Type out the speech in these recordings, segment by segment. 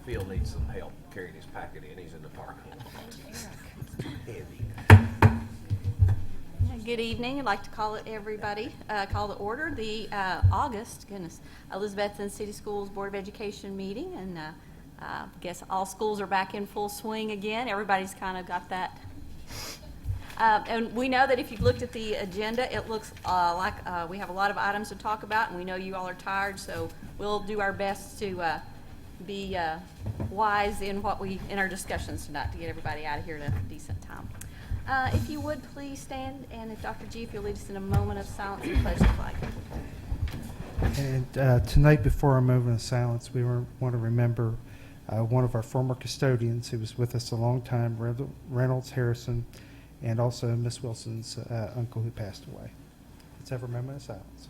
Phil needs some help carrying his packet in. He's in the parking lot. Heavy. Good evening. I'd like to call to order the Elizabethton City Schools Board of Education meeting, and I guess all schools are back in full swing again. Everybody's kind of got that. And we know that if you've looked at the agenda, it looks like we have a lot of items to talk about, and we know you all are tired, so we'll do our best to be wise in our discussions tonight to get everybody out of here at a decent time. If you would please stand, and if Dr. G, if you'll lead us in a moment of silence and pledge the flag. And tonight, before a moment of silence, we want to remember one of our former custodians who was with us a long time, Reynolds Harrison, and also Miss Wilson's uncle who passed away. Let's have a moment of silence.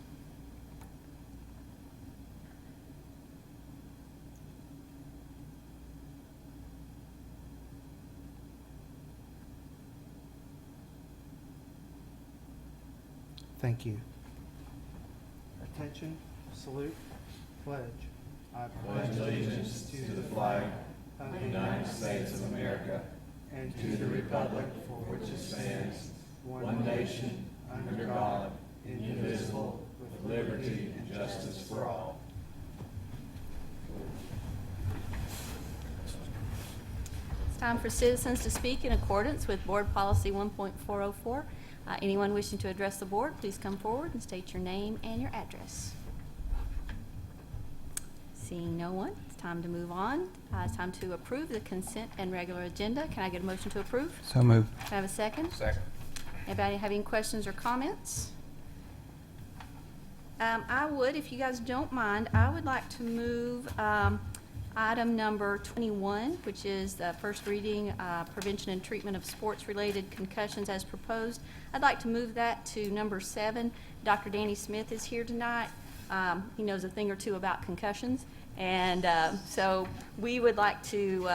Thank you. Attention, salute, pledge. I pledge allegiance to the flag of the United States of America and to the republic for which it stands, one nation, under God, indivisible, with liberty and justice for all. It's time for citizens to speak in accordance with Board Policy 1.404. Anyone wishing to address the board, please come forward and state your name and your address. Seeing no one, it's time to move on. It's time to approve the consent and regular agenda. Can I get a motion to approve? So moved. Can I have a second? Second. Anybody have any questions or comments? I would, if you guys don't mind, I would like to move item number 21, which is the first reading, prevention and treatment of sports-related concussions as proposed. I'd like to move that to number 7. Dr. Danny Smith is here tonight. He knows a thing or two about concussions, and so we would like to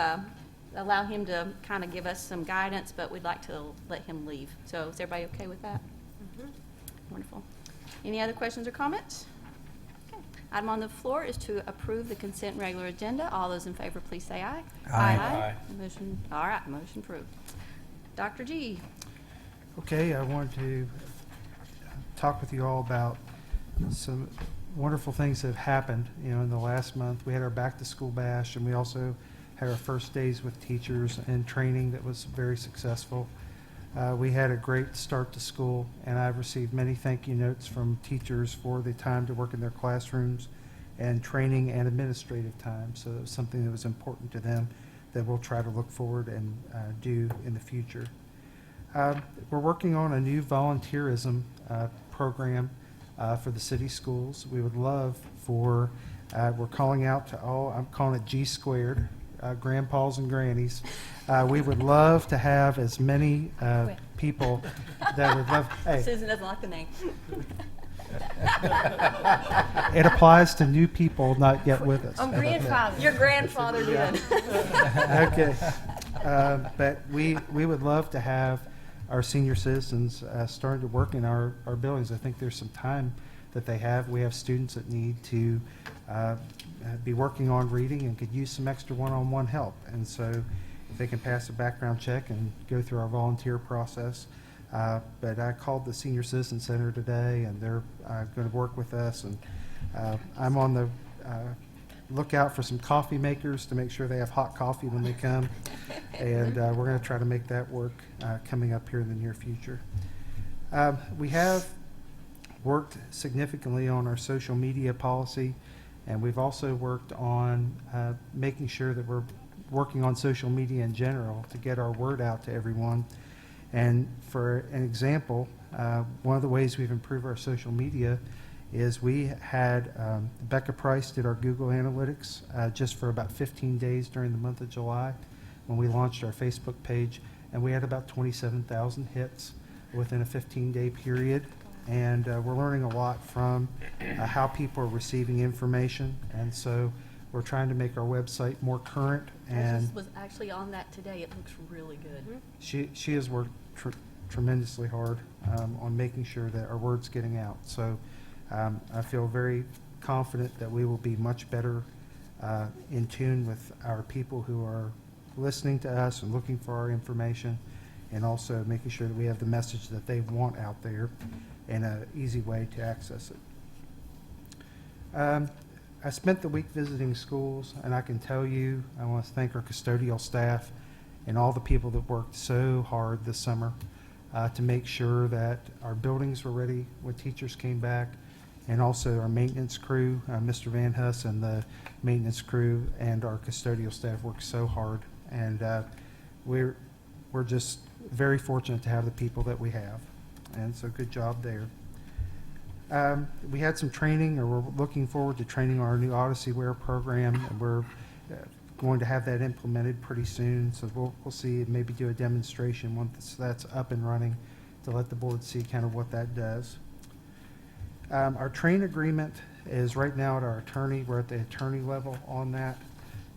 allow him to kind of give us some guidance, but we'd like to let him leave. So is everybody okay with that? Mm-hmm. Wonderful. Any other questions or comments? Item on the floor is to approve the consent and regular agenda. All those in favor, please say aye. Aye. Aye. Motion, all right, motion approved. Dr. G. Okay, I wanted to talk with you all about some wonderful things that have happened. In the last month, we had our back-to-school bash, and we also had our first days with teachers and training that was very successful. We had a great start to school, and I've received many thank you notes from teachers for the time to work in their classrooms and training and administrative time. So it was something that was important to them that we'll try to look forward and do in the future. We're working on a new volunteerism program for the city schools. We would love for, we're calling out to all, I'm calling it G squared, grandpas and grannies. We would love to have as many people that would love. Hey, Susan doesn't like the name. it applies to new people not yet with us. Grandfather. Your grandfather did. Okay, but we would love to have our senior citizens starting to work in our buildings. I think there's some time that they have. We have students that need to be working on reading and could use some extra one-on-one help. And so if they can pass a background check and go through our volunteer process. But I called the Senior Citizen Center today, and they're going to work with us. And I'm on the lookout for some coffee makers to make sure they have hot coffee when they come. And we're going to try to make that work coming up here in the near future. We have worked significantly on our social media policy, and we've also worked on making sure that we're working on social media in general to get our word out to everyone. And for an example, one of the ways we've improved our social media is we had Becca Price did our Google Analytics just for about 15 days during the month of July when we launched our Facebook page, and we had about 27,000 hits within a 15-day period. And we're learning a lot from how people are receiving information, and so we're trying to make our website more current. And I just was actually on that today. It looks really good. She has worked tremendously hard on making sure that our word's getting out. So I feel very confident that we will be much better in tune with our people who are listening to us and looking for our information, and also making sure that we have the message that they want out there and an easy way to access it. I spent the week visiting schools, and I can tell you, I want to thank our custodial staff and all the people that worked so hard this summer to make sure that our buildings were ready when teachers came back, and also our maintenance crew, Mr. Van Huss and the maintenance crew and our custodial staff worked so hard, and we're just very fortunate to have the people that we have, and so good job there. We had some training, or we're looking forward to training our new Odyssey Wear program, and we're going to have that implemented pretty soon. So we'll see, maybe do a demonstration once that's up and running to let the board see kind of what that does. Our train agreement is right now at our attorney. We're at the attorney level on that,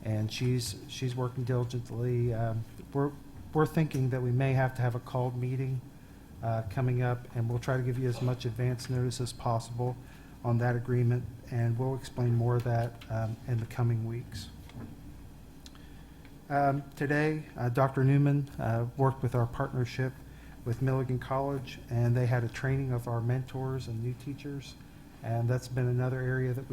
and she's working diligently. We're thinking that we may have to have a called meeting coming up, and we'll try to give you as much advance notice as possible on that agreement, and we'll explain more of that in the coming weeks. Today, Dr. Newman worked with our partnership with Milligan College, and they had a training of our mentors and new teachers, and that's been another area that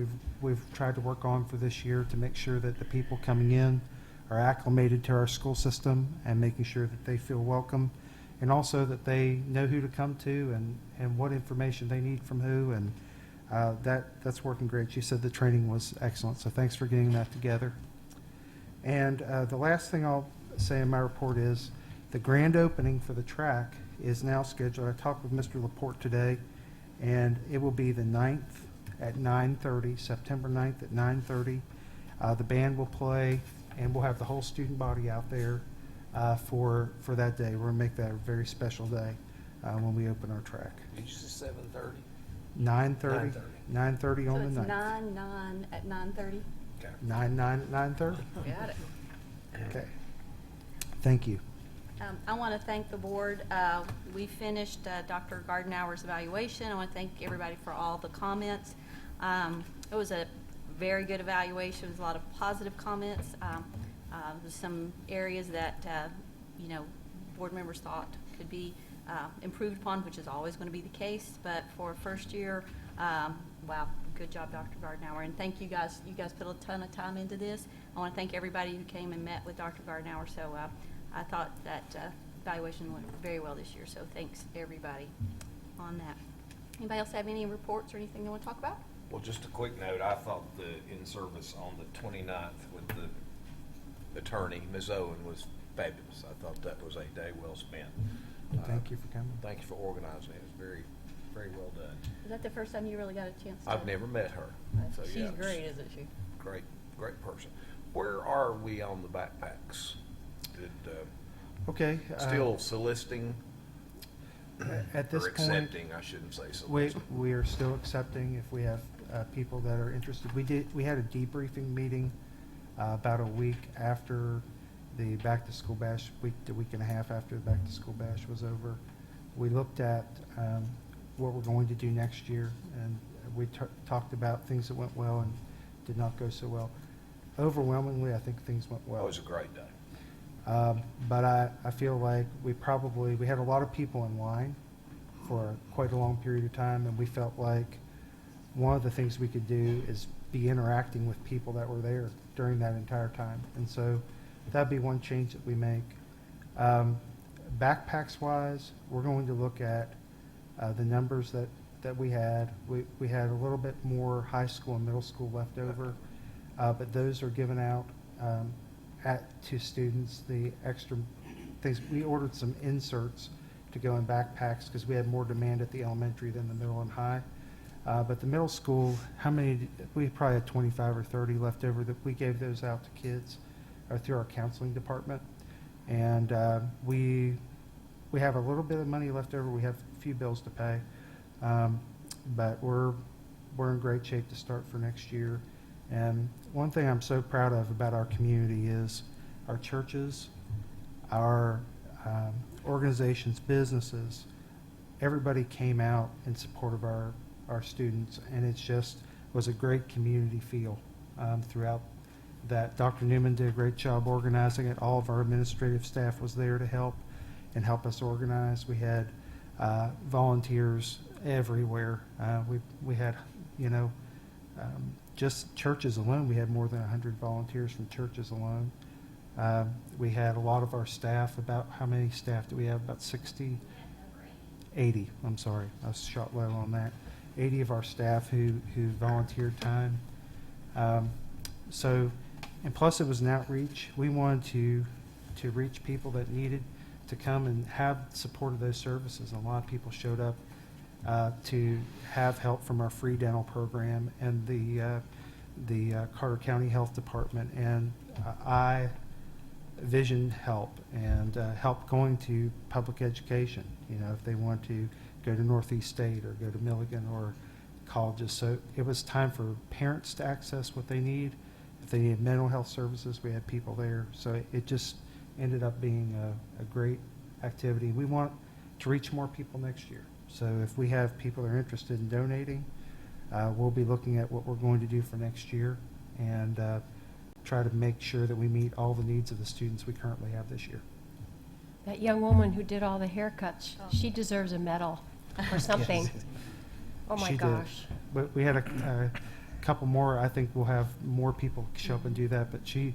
we've tried to work on for this year to make sure that the people coming in are acclimated to our school system and making sure that they feel welcome, and also that they know who to come to and what information they need from who, and that's working great. She said the training was excellent, so thanks for getting that together. And the last thing I'll say in my report is the grand opening for the track is now scheduled. I talked with Mr. Laporte today, and it will be the 9th at 9:30, September 9th at 9:30. The band will play, and we'll have the whole student body out there for that day. We're going to make that a very special day when we open our track. Did you say 7:30? 9:30. 9:30 So on it's the 9th. 9 at 9:30? Okay. 9 at 9:30. Got it. Okay. Thank you. I want to thank the board. We finished Dr. Gardenauer's evaluation. I want to thank everybody for all the comments. It was a very good evaluation. There was a lot of positive comments. There's some areas that, board members thought could be improved upon, which is always going to be the case. But for first year, wow, good job, Dr. Gardenauer. And thank you guys. You guys put a ton of time into this. I want to thank everybody who came and met with Dr. Gardenauer. So I thought that evaluation went very well this year. So thanks, everybody, on that. Anybody else have any reports or anything they want to talk about? Well, just a quick note, I thought the in-service on the 29th with the attorney, Ms. Owen, was fabulous. I thought that was a day well spent. Thank you for coming. Thank you for organizing it. It was very, very well done. Is that the first time you really got a chance to? I've never met her. So, She's yeah, it was great, isn't she? Great, great person. Where are we on the backpacks? Okay. Still soliciting? At this or point, accepting, I shouldn't say we soliciting. are still accepting if we have people that are interested. We had a debriefing meeting about a week after the back to school bash, a week and a half after the back to school bash was over. We looked at what we're going to do next year, and we talked about things that went well and did not go so well. Overwhelmingly, I think things went well. It was a great day. But I feel like we had a lot of people in line for quite a long period of time, and we felt like one of the things we could do is be interacting with people that were there during that entire time. And so that'd be one change that we make. Backpacks wise, we're going to look at the numbers that we had. We had a little bit more high school and middle school left over, but those are given out to students. The extra things, we ordered some inserts to go in backpacks because we had more demand at the elementary than the middle and high. But the middle school, we probably had 25 or 30 left over that we gave those out to kids through our counseling department. And we have a little bit of money left over. We have a few bills to pay. But we're in great shape to start for next year. And one thing I'm so proud of about our community is our churches, our organizations, businesses, everybody came out in support of our students, and it just was a great community feel throughout that Dr. Newman did a great job organizing it. All of our administrative staff was there to help us organize. We had volunteers everywhere. We had, just churches alone, we had more than 100 volunteers from churches alone. We had a lot of our staff. About how many staff do we have? About 60? 80. I'm sorry, I was shot low on that. 80 of our staff who volunteered time. And plus it was an outreach. We wanted to reach people that needed to come and have support of those services. And a lot of people showed up to have help from our free dental program and the Carter County Health Department and eye vision help and help going to public education, if they want to go to Northeast State or go to Milligan or colleges. So it was time for parents to access what they need. If they needed mental health services, we had people there. So it just ended up being a great activity. We want to reach more people next year. So if we have people that are interested in donating, we'll be looking at what we're going to do for next year and try to make sure that we meet all the needs of the students we currently have this year. That young woman who did all the haircuts, she deserves a medal or something. Yes. Oh my She did. gosh. But we had a couple more. I think we'll have more people show up and do that. But she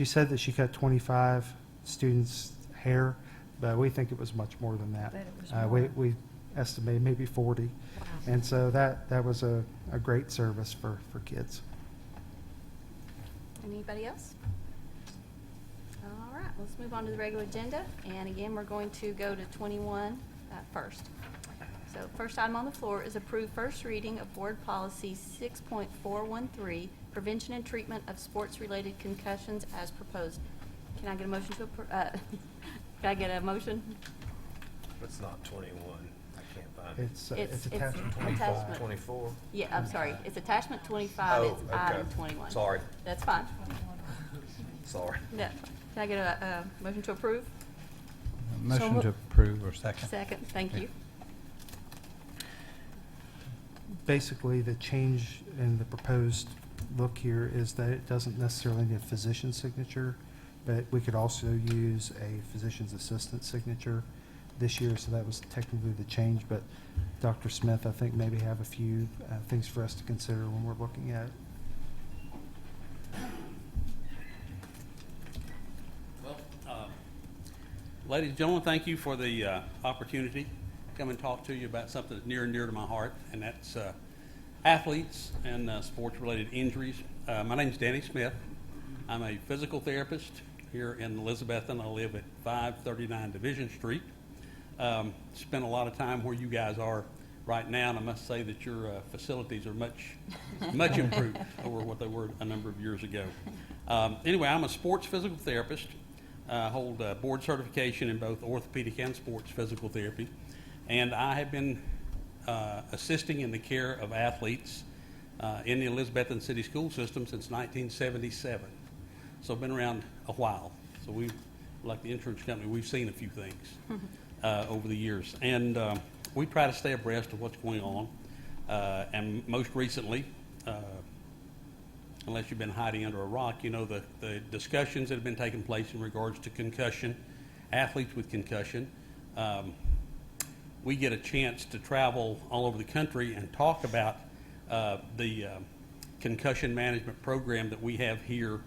said that she cut 25 students' hair, but we think it was much more than that. Bet it was more. We estimate maybe 40. Wow. And so that was a great service for kids. Anybody else? All right, let's move on to the regular agenda. And again, we're going to go to 21 first. So first item on the floor is approve first reading of Board Policy 6.413, Prevention and Treatment of Sports-Related Concussions as proposed. Can I get a motion to approve? Can I get a motion? It's not 21. I can't find it. It's attachment 25. attachment. 24? Yeah, I'm sorry. It's attachment 25. Oh, It's okay. item 21. Sorry. That's fine. Sorry. Yeah. Can I get a motion to approve? Motion to approve or second. Second. Thank you. Basically, the change in the proposed look here is that it doesn't necessarily need a physician's signature, but we could also use a physician's assistant signature this year, so that was technically the change. But Dr. Smith, I think, maybe have a few things for us to consider when we're looking at it. Well, ladies and gentlemen, thank you for the opportunity to come and talk to you about something that's near and dear to my heart, and that's athletes and sports-related injuries. My name's Danny Smith. I'm a physical therapist here in Elizabethton. I live at 539 Division Street. Spend a lot of time where you guys are right now, and I must say that your facilities are much improved over what they were a number of years ago. Anyway, I'm a sports physical therapist. I hold board certification in both orthopedic and sports physical therapy, and I have been assisting in the care of athletes in the Elizabethton City School System since 1977. So I've been around a while. So we, like the insurance company, we've seen a few things over the years. And we try to stay abreast of what's going on. And most recently, unless you've been hiding under a rock, you know the discussions that have been taking place in regards to concussion, athletes with concussion. We get a chance to travel all over the country and talk about the concussion management program that we have here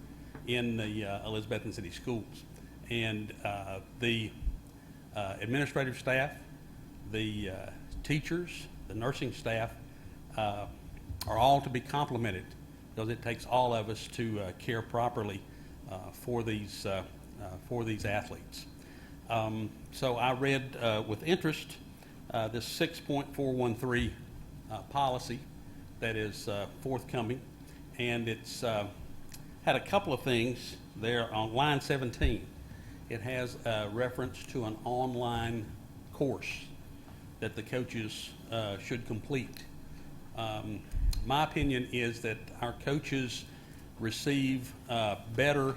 in the Elizabethton City Schools. And the administrative staff, the teachers, the nursing staff are all to be complimented, because it takes all of us to care properly for these athletes. So I read with interest this 6.413 policy that is forthcoming, and it's had a couple of things there on line 17. It has a reference to an online course that the coaches should complete. My opinion is that our coaches receive better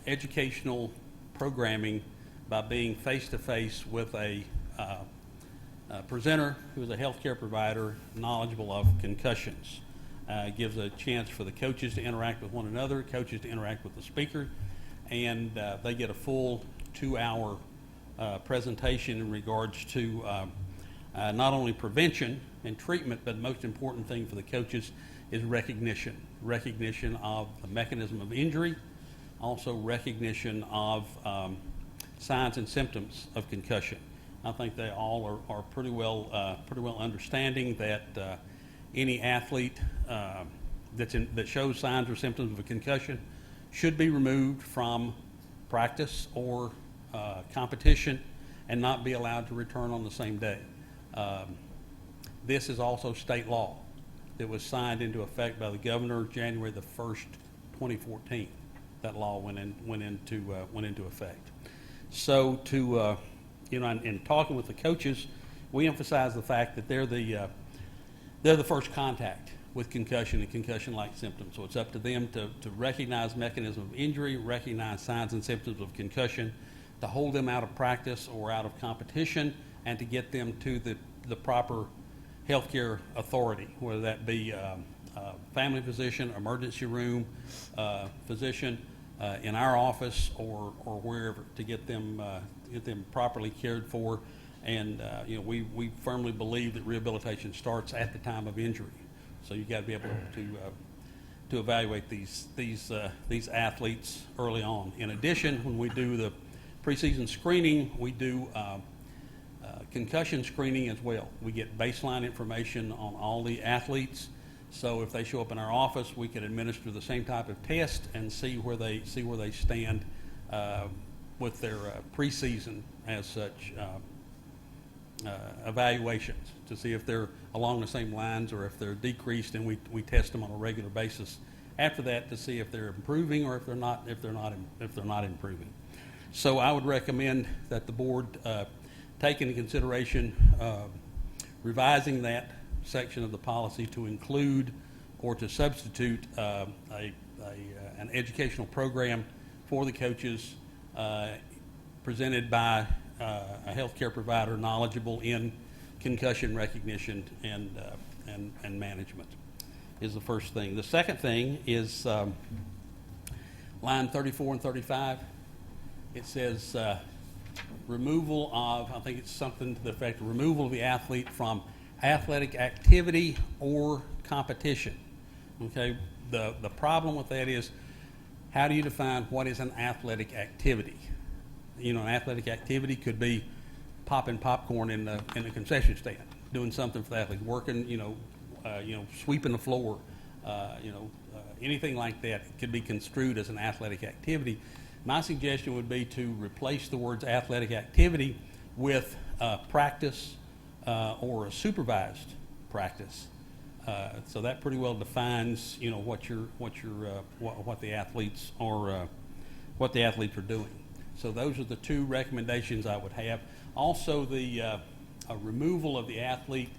educational programming by being face-to-face with a presenter who is a healthcare provider knowledgeable of concussions. Gives a chance for the coaches to interact with one another, coaches to interact with the speaker, and they get a full 2-hour presentation in regards to not only prevention and treatment, but the most important thing for the coaches is recognition of the mechanism of injury, also recognition of signs and symptoms of concussion. I think they all are pretty well understanding that any athlete that shows signs or symptoms of a concussion should be removed from practice or competition and not be allowed to return on the same day. This is also state law that was signed into effect by the governor January the 1st, 2014. That law went into effect. So in talking with the coaches, we emphasize the fact that they're the first contact with concussion and concussion-like symptoms. So it's up to them to recognize mechanism of injury, recognize signs and symptoms of concussion, to hold them out of practice or out of competition, and to get them to the proper healthcare authority, whether that be family physician, emergency room physician, in our office or wherever, to get them properly cared for. And we firmly believe that rehabilitation starts at the time of injury. So you got to be able to evaluate these athletes early on. In addition, when we do the preseason screening, we do concussion screening as well. We get baseline information on all the athletes. So if they show up in our office, we can administer the same type of test and see where they stand with their preseason as such evaluations, to see if they're along the same lines or if they're decreased, and we test them on a regular basis after that to see if they're improving or if they're not improving. So I would recommend that the board take into consideration revising that section of the policy to include or to substitute an educational program for the coaches presented by a healthcare provider knowledgeable in concussion recognition and management is the first thing. The second thing is line 34 and 35. It says removal of, I think it's something to the effect of removal of the athlete from athletic activity or competition. Okay, the problem with that is, how do you define what is an athletic activity? An athletic activity could be popping popcorn in the concession stand, doing something for the athlete, working, sweeping the floor, anything like that could be construed as an athletic activity. My suggestion would be to replace the words athletic activity with practice or a supervised practice. So that pretty well defines, what the athletes are doing. So those are the two recommendations I would have. Also, the removal of the athlete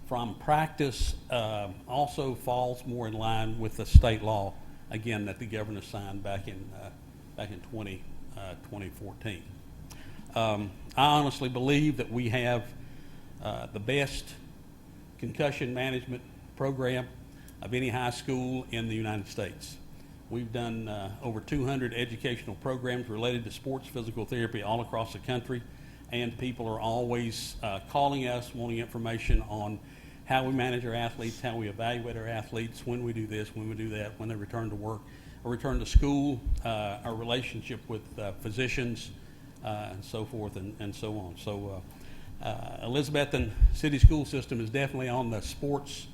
from practice also falls more in line with the state law, again, that the governor signed back in 2014. I honestly believe that we have the best concussion management program of any high school in the United States. We've done over 200 educational programs related to sports physical therapy all across the country, and people are always calling us, wanting information on how we manage our athletes, how we evaluate our athletes, when we do this, when we do that, when they return to work or return to school, our relationship with physicians, and so forth and so on. So Elizabethton City School System is definitely on the sports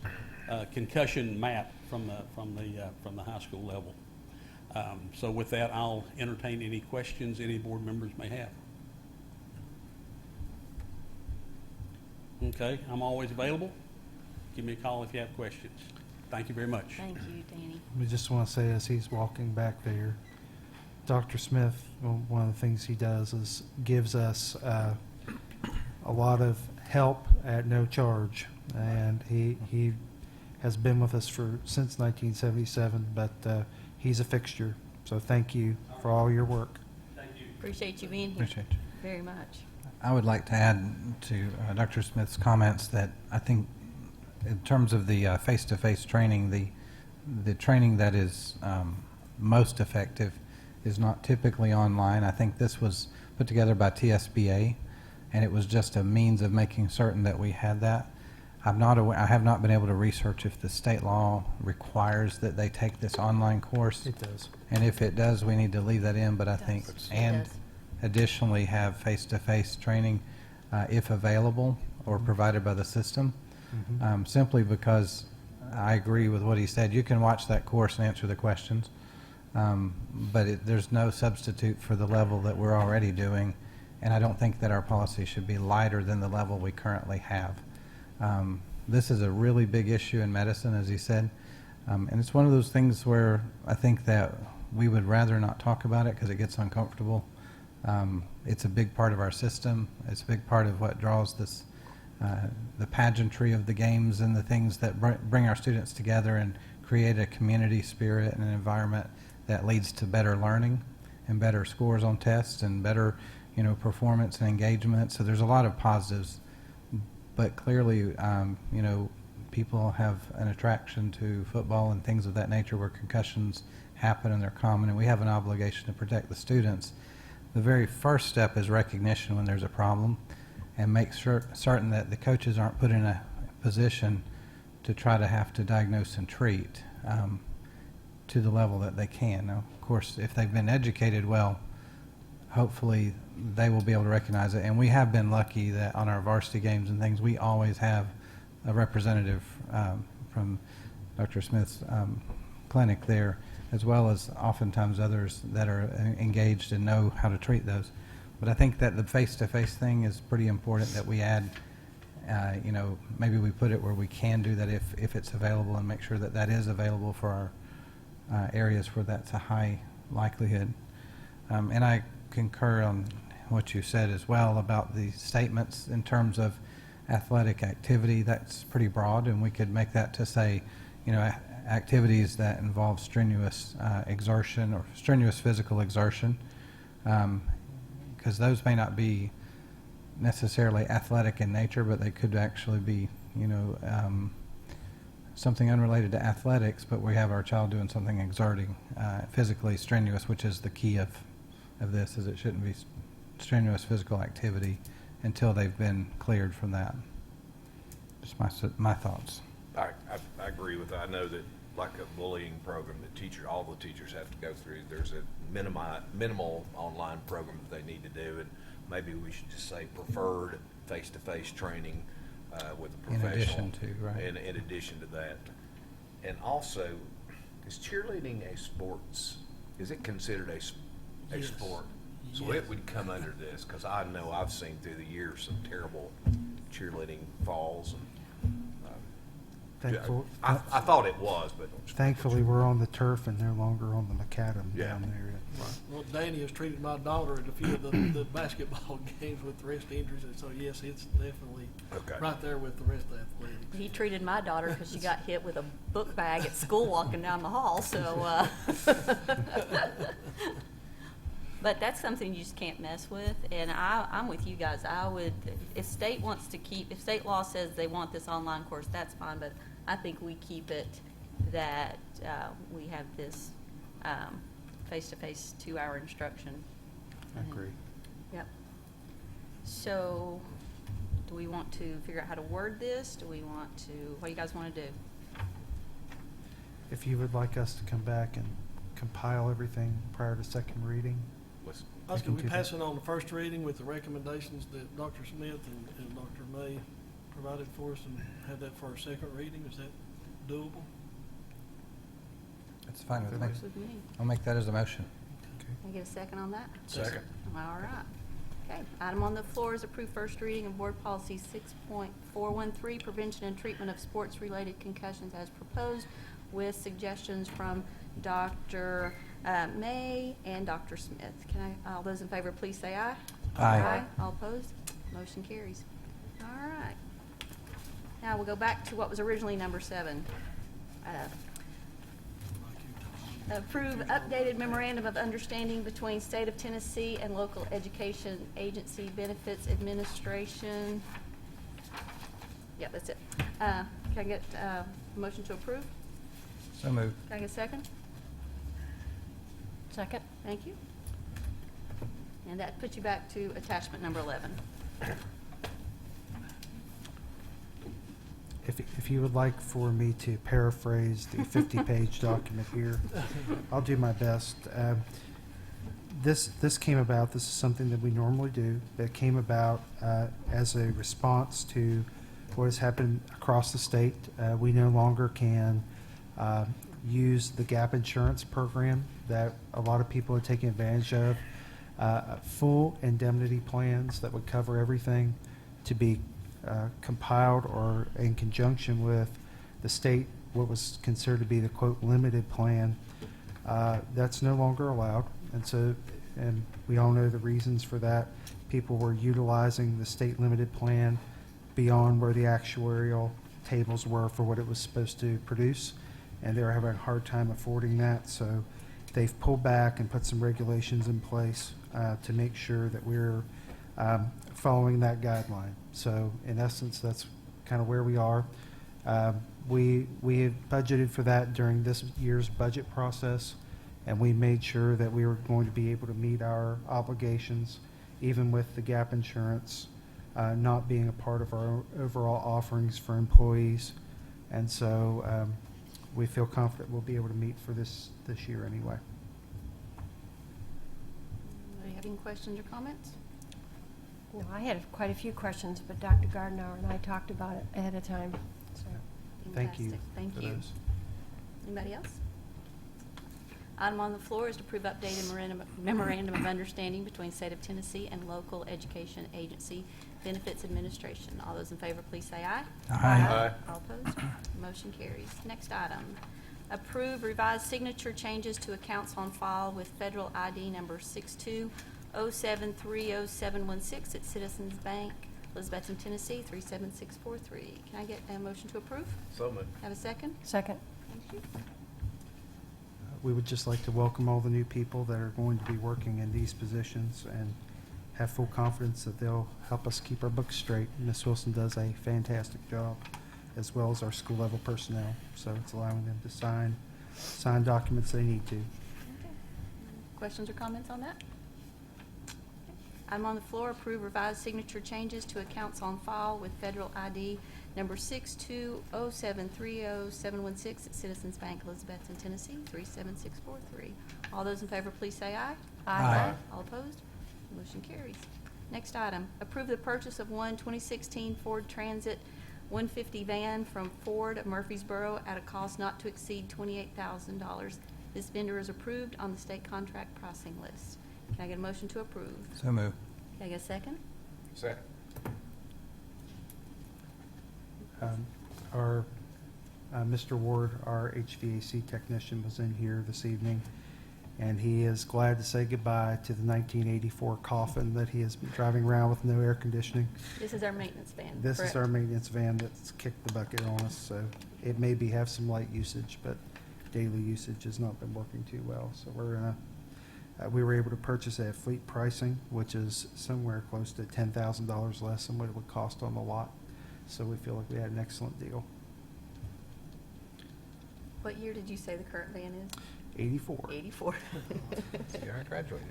concussion map from the high school level. So with that, I'll entertain any questions any board members may have. Okay, I'm always available. Give me a call if you have questions. Thank you very much. Thank you, Danny. We just want to say, as he's walking back there, Dr. Smith, one of the things he does is gives us a lot of help at no charge, and he has been with us since 1977, but he's a fixture. So thank you for all your work. Thank you. Appreciate you being here Appreciate you. very much. I would like to add to Dr. Smith's comments that I think in terms of the face-to-face training, the training that is most effective is not typically online. I think this was put together by TSBA, and it was just a means of making certain that we had that. I have not been able to research if the state law requires that they take this online course. It does. And if it does, we need to leave that in, but I think, does. and It does. additionally have face-to-face training if available or provided by the system, simply because I agree with what he said. You can watch that course and answer the questions, but there's no substitute for the level that we're already doing, and I don't think that our policy should be lighter than the level we currently have. This is a really big issue in medicine, as he said, and it's one of those things where I think that we would rather not talk about it because it gets uncomfortable. It's a big part of our system. It's a big part of what draws this, the pageantry of the games and the things that bring our students together and create a community spirit and an environment that leads to better learning and better scores on tests and better, performance and engagement. So there's a lot of positives, but clearly, people have an attraction to football and things of that nature where concussions happen and they're common, and we have an obligation to protect the students. The very first step is recognition when there's a problem, and make certain that the coaches aren't put in a position to try to have to diagnose and treat to the level that they can. Now, of course, if they've been educated well, hopefully they will be able to recognize it. And we have been lucky that on our varsity games and things, we always have a representative from Dr. Smith's clinic there, as well as oftentimes others that are engaged and know how to treat those. But I think that the face-to-face thing is pretty important that we add, maybe we put it where we can do that if it's available, and make sure that that is available for our areas where that's a high likelihood. And I concur on what you said as well about the statements in terms of athletic activity. That's pretty broad, and we could make that to say, activities that involve strenuous exertion or strenuous physical exertion, because those may not be necessarily athletic in nature, but they could actually be, something unrelated to athletics, but we have our child doing something exerting, physically strenuous, which is the key of this, is it shouldn't be strenuous physical activity until they've been cleared from that. Just my thoughts. I agree with that. I know that, like a bullying program that all the teachers have to go through, there's a minimal online program that they need to do, and maybe we should just say preferred face-to-face training with a professional. In addition to, right. In addition to that. And also, is cheerleading a sports? Is it considered a Yes. sport? So Yes. it would come under this, because I know I've seen through the years some terrible cheerleading falls. I thought it was, but Thankfully, we're on the turf and no longer on the macadam Yeah. down there. Well, Danny has treated my daughter at a few of the basketball games with wrist injuries, and so yes, it's definitely Okay. right there with the rest of athletics. He treated my daughter because she got hit with a book bag at school walking down the hall, so, but that's something you just can't mess with, and I'm with you guys. I would, if state law says they want this online course, that's fine, but I think we keep it that we have this face-to-face 2-hour instruction. I agree. Yep. So, do we want to figure out how to word this? What do you guys want to do? If you would like us to come back and compile everything prior to second reading, let's I was can going to do be that. passing on the first reading with the recommendations that Dr. Smith and Dr. May provided for us, and have that for our second reading. Is that doable? That's fine with me. Works with me. I'll make that as a motion. Can I get a second on that? second. All right. Okay, item on the floor is approved first reading of Board Policy 6.413, Prevention and Treatment of Sports-Related Concussions as proposed, with suggestions from Dr. May and Dr. Smith. All those in favor, please say aye. Aye. All opposed? Motion carries. All right. Now we'll go back to what was originally number 7. Approve updated memorandum of understanding between State of Tennessee and Local Education Agency Benefits Administration. Yeah, that's it. Can I get a motion to approve? So moved. Can I get a second? Second? Thank you. And that puts you back to attachment number 11. If you would like for me to paraphrase the 50-page document here, I'll do my best. This came about, this is something that we normally do, but it came about as a response to what has happened across the state. We no longer can use the gap insurance program that a lot of people are taking advantage of. Full indemnity plans that would cover everything to be compiled or in conjunction with the state, what was considered to be the quote limited plan, that's no longer allowed. And we all know the reasons for that. People were utilizing the state limited plan beyond where the actuarial tables were for what it was supposed to produce, and they were having a hard time affording that. So they've pulled back and put some regulations in place to make sure that we're following that guideline. So in essence, that's kind of where we are. We have budgeted for that during this year's budget process, and we made sure that we were going to be able to meet our obligations, even with the gap insurance not being a part of our overall offerings for employees. And so we feel confident we'll be able to meet for this year anyway. Do you have any questions or comments? No, I had quite a few questions, but Dr. Gardner and I talked about it ahead of time. So, Thank you. Fantastic. Thank for you. those. Anybody else? Item on the floor is to approve updated memorandum of understanding between State of Tennessee and local education agency benefits administration. All those in favor, please say aye. Aye. All opposed? Motion carries. Next item, approve revised signature changes to accounts on file with federal ID number 6207300716 at Citizens Bank, Elizabethton, Tennessee 37643. Can I get a motion to approve? So moved. Have a second? second. Thank you. We would just like to welcome all the new people that are going to be working in these positions and have full confidence that they'll help us keep our books straight. Ms. Wilson does a fantastic job, as well as our school level personnel. So it's allowing them to sign documents they need to. Okay. Questions or comments on that? Item on the floor, approve revised signature changes to accounts on file with federal ID number 6207300716 at Citizens Bank, Elizabethton, Tennessee 37643. All those in favor, please say aye. Aye. All opposed? Motion carries. Next item, approve the purchase of one 2016 Ford Transit 150 van from Ford of Murfreesboro at a cost not to exceed $28,000. This vendor is approved on the state contract pricing list. Can I get a motion to approve? So moved. Can I get a second? Second. Mr. Ward, our HVAC technician, was in here this evening, and he is glad to say goodbye to the 1984 coffin that he has been driving around with no air conditioning. This is our maintenance van, This is correct? our maintenance van that's kicked the bucket on us, so it may have some light usage, but daily usage has not been working too well. So we were able to purchase at fleet pricing, which is somewhere close to $10,000 less than what it would cost on the lot. So we feel like we had an excellent deal. What year did you say the current van is? 84. 84. You already graduated.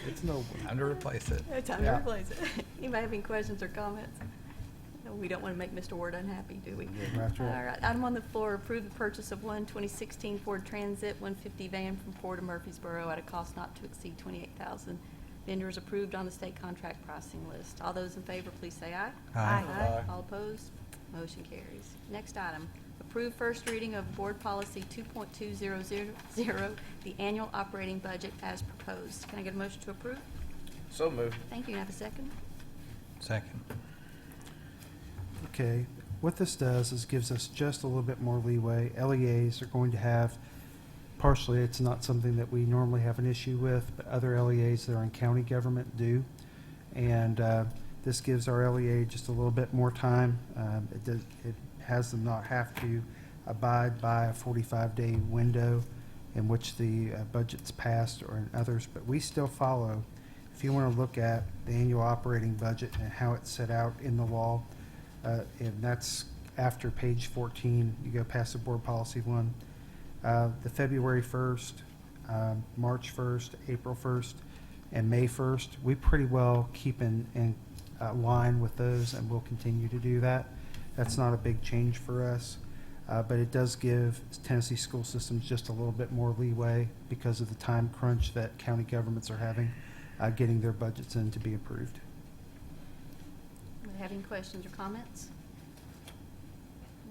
It's no. Time to replace it. Time to Yeah. replace it. Anybody have any questions or comments? No, we don't want to make Mr. Ward unhappy, do we? Yeah, that's right. All right, item on the floor, approve the purchase of one 2016 Ford Transit 150 van from Ford of Murfreesboro at a cost not to exceed $28,000. Vendor is approved on the state contract pricing list. All those in favor, please say aye. Aye. Aye. All opposed? Motion carries. Next item, approve first reading of Board Policy 2.2000, the annual operating budget as proposed. Can I get a motion to approve? So moved. Thank you. Can I have a second? Second. Okay, what this does is gives us just a little bit more leeway. LEAs are going to have, partially, it's not something that we normally have an issue with, but other LEAs that are in county government do. And this gives our LEA just a little bit more time. It has them not have to abide by a 45-day window in which the budget's passed or in others, but we still follow. If you want to look at the annual operating budget and how it's set out in the law, And that's after page 14. You go past the board policy one. The February 1st, March 1st, April 1st, and May 1st, we pretty well keep in line with those, and we'll continue to do that. That's not a big change for us, but it does give Tennessee school systems just a little bit more leeway because of the time crunch that county governments are having getting their budgets in to be approved. Do we have any questions or comments?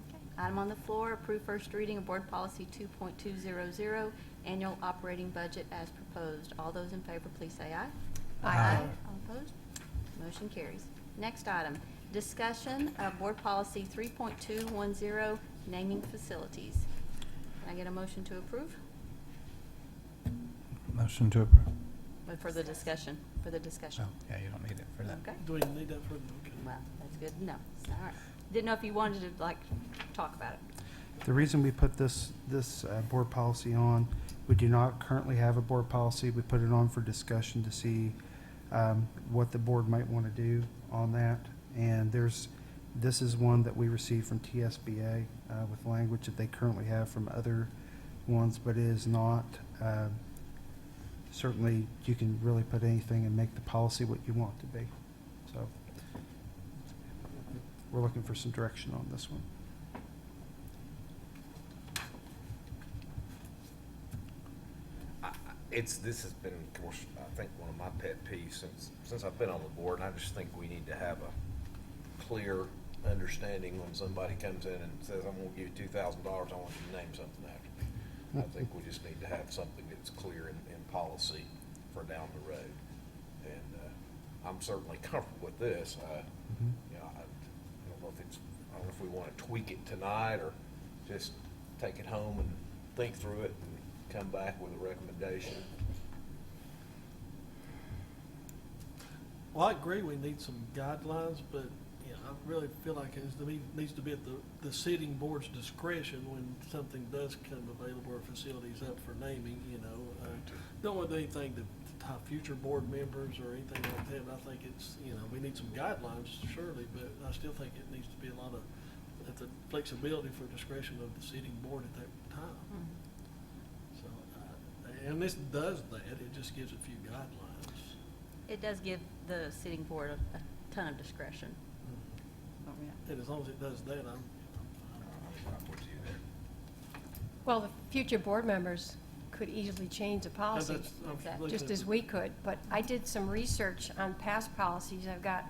Okay. Item on the floor, approve first reading of Board Policy 2.200, Annual Operating Budget as proposed. All those in favor, please say aye. Aye. All opposed? Motion carries. Next item, discussion of Board Policy 3.210, naming facilities. Can I get a motion to approve? Motion to approve. For the discussion, for the discussion. Oh, yeah, you don't need it for that. Okay, Do we need that for, okay. well, that's good to know. All right. Didn't know if you wanted to, like, talk about it. The reason we put this board policy on, we do not currently have a board policy. We put it on for discussion to see what the board might want to do on that. And this is one that we received from TSBA with language that they currently have from other ones, but it is not. Certainly, you can really put anything and make the policy what you want it to be. So we're looking for some direction on this one. This has been, of course, I think one of my pet peeves since I've been on the board, and I just think we need to have a clear understanding when somebody comes in and says, I'm gonna give you $2,000, I want you to name something after me. I think we just need to have something that's clear in policy for down the road. And I'm certainly comfortable with this. You know, I don't know if we want to tweak it tonight or just take it home and think through it and come back with a recommendation. Well, I agree we need some guidelines, but, you know, I really feel like it needs to be at the sitting board's discretion when something does come available or facilities up for naming, you know. Don't want to do anything to tie future board members or anything like that, but I think it's, you know, we need some guidelines, surely, but I still think it needs to be a lot of, at the flexibility for discretion of the sitting board at that time. So, and this does that, it just gives a few guidelines. It does give the sitting board a ton of discretion. Oh, yeah. And as long as it does that, I'm I'm with you there. Well, the future board members could easily change the policy, Exactly. just as we could. But I did some research on past policies. I've got,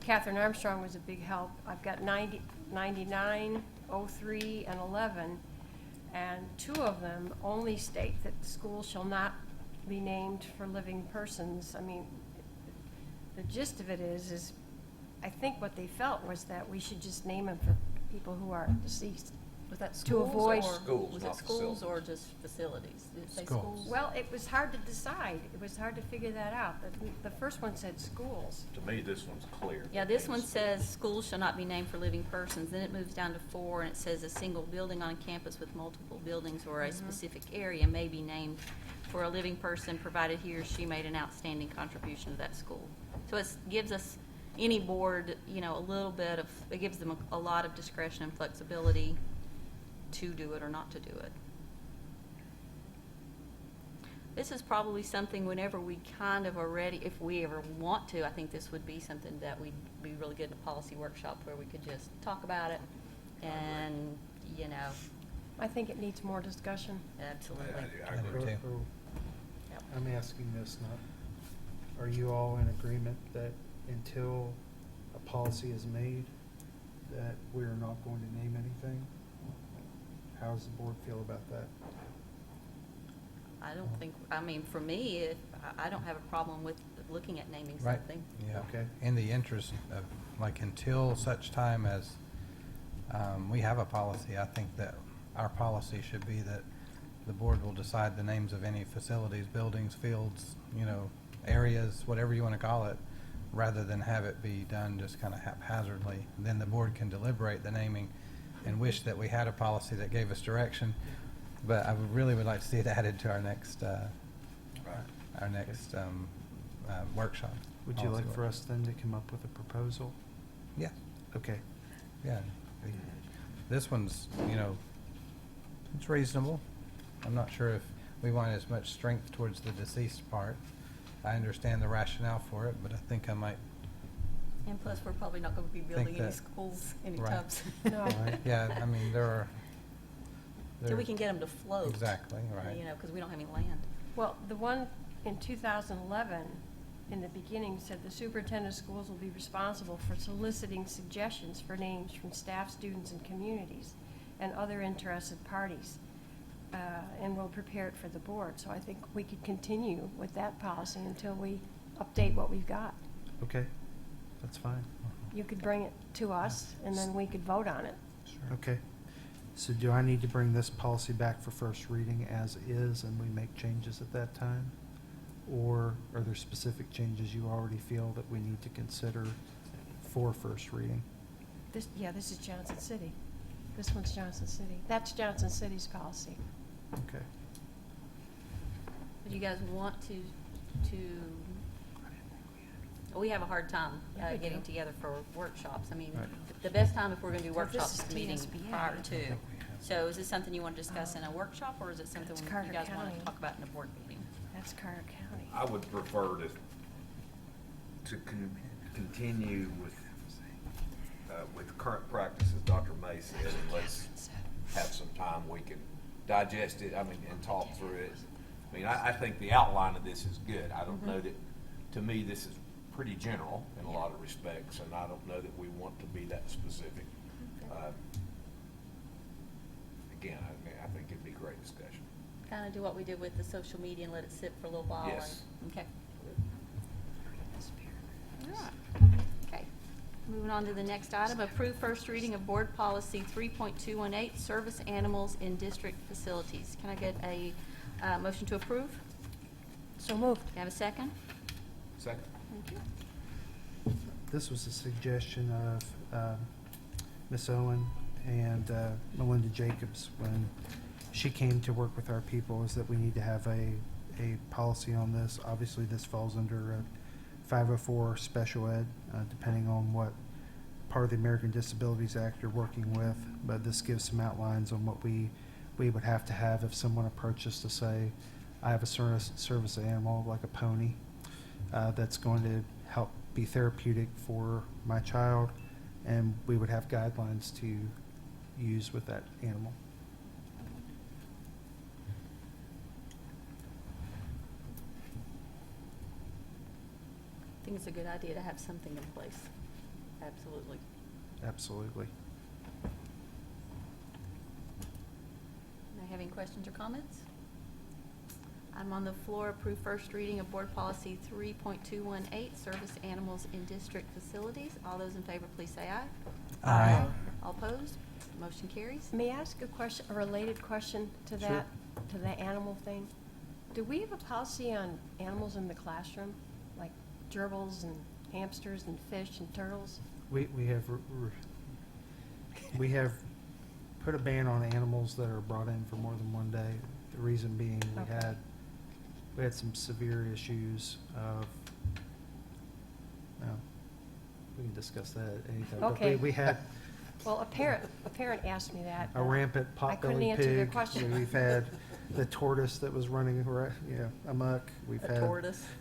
Catherine Armstrong was a big help. I've got 90, 99, 03, and 11. And two of them only state that schools shall not be named for living persons. I mean, the gist of it is I think what they felt was that we should just name them for people who are deceased. Was that To schools avoid- or? Schools, Was it not schools or facilities. just facilities? Did it say Schools. schools? Well, it was hard to decide. It was hard to figure that out. The first one said schools. To me, this one's clear. Yeah, this one says schools shall not be named for living persons. Then it moves down to 4, and it says a single building on campus with multiple buildings or a specific area may be named for a living person, provided he or she made an outstanding contribution to that school. So it gives us, any board, you know, a little bit of, it gives them a lot of discretion and flexibility to do it or not to do it. This is probably something whenever we kind of are ready, if we ever want to, I think this would be something that would be really good in a policy workshop where we could just talk about it and, you know, I think it needs more discussion. absolutely. I agree. too. Yep. I'm asking this not, are you all in agreement that until a policy is made, that we're not going to name anything? How does the board feel about that? I don't think, I mean, for me, I don't have a problem with looking at naming Right. something. Yeah. Okay. In the interest of, like, until such time as we have a policy, I think that our policy should be that the board will decide the names of any facilities, buildings, fields, you know, areas, whatever you want to call it, rather than have it be done just kind of haphazardly. Then the board can deliberate the naming and wish that we had a policy that gave us direction. But I really would like to see it added to our next workshop. Would you policy like for work. us then to come up with a proposal? Yeah. Okay. Yeah. This one's, it's reasonable. I'm not sure if we want as much strength towards the deceased part. I understand the rationale for it, but I think I might, And plus, we're probably not going to be building any that- schools right. anytime soon. No. Right. yeah, I mean, there are. Till we can get them to float. Exactly, right. Because we don't have any land. Well, the one in 2011, in the beginning, said the superintendent of schools will be responsible for soliciting suggestions for names from staff, students, and communities, and other interested parties, and will prepare it for the board. So I think we could continue with that policy until we update what we've got. Okay, that's fine. You could bring it to us, and then we could vote on it. Okay. So do I need to bring this policy back for first reading as is and we make changes at that time? Or are there specific changes you already feel that we need to consider for first reading? This is Johnson City. This one's Johnson City. That's Johnson City's policy. Okay. Do you guys want to, we have a hard time Yeah, we getting do. together for workshops. I mean, Right. the best time if we're going to do Well, this workshops is is the meeting TSBA. prior to. So is this something you want to discuss in a workshop, or is it something It's you Carter guys want County. to talk about in a board meeting? That's Carter County. I would prefer to continue with current practices, Dr. May said, and let's have some time we can digest it, and talk through it. I mean, I think the outline of this is good. I don't know that, to me, this is pretty general in a lot of respects, and I don't know that we want to be that specific. Again, I think it'd be a great discussion. Kind of do what we did with the social media and let it sit for a little while. Yes. Okay. All right. Okay. Moving on to the next item, approve first reading of Board Policy 3.218, Service Animals in District Facilities. Can I get a motion to approve? So moved. Can I have a second? Second? Thank you. This was a suggestion of Ms. Owen and Melinda Jacobs when she came to work with our people, is that we need to have a policy on this. Obviously, this falls under 504 special ed, depending on what part of the American Disabilities Act you're working with, but this gives some outlines on what we would have to have if someone approached us to say, I have a service animal, like a pony, that's going to help be therapeutic for my child, and we would have guidelines to use with that animal. I think it's a good idea to have something in place. Absolutely. Absolutely. May I have any questions or comments? I'm on the floor. Approve first reading of Board Policy 3.218, Service Animals in District Facilities. All those in favor, please say aye. Aye. All opposed? Motion carries. May I ask a related question to Sure. that, to the animal thing? Do we have a policy on animals in the classroom, like gerbils and hamsters and fish and turtles? We have put a ban on animals that are brought in for more than one day. The reason being, Okay. we had some severe issues of, well, we can discuss that at any time. But Okay. we had Well, a parent asked me that. a rampant I couldn't potbelly answer their pig. question. We've had the tortoise that was running amok. We've had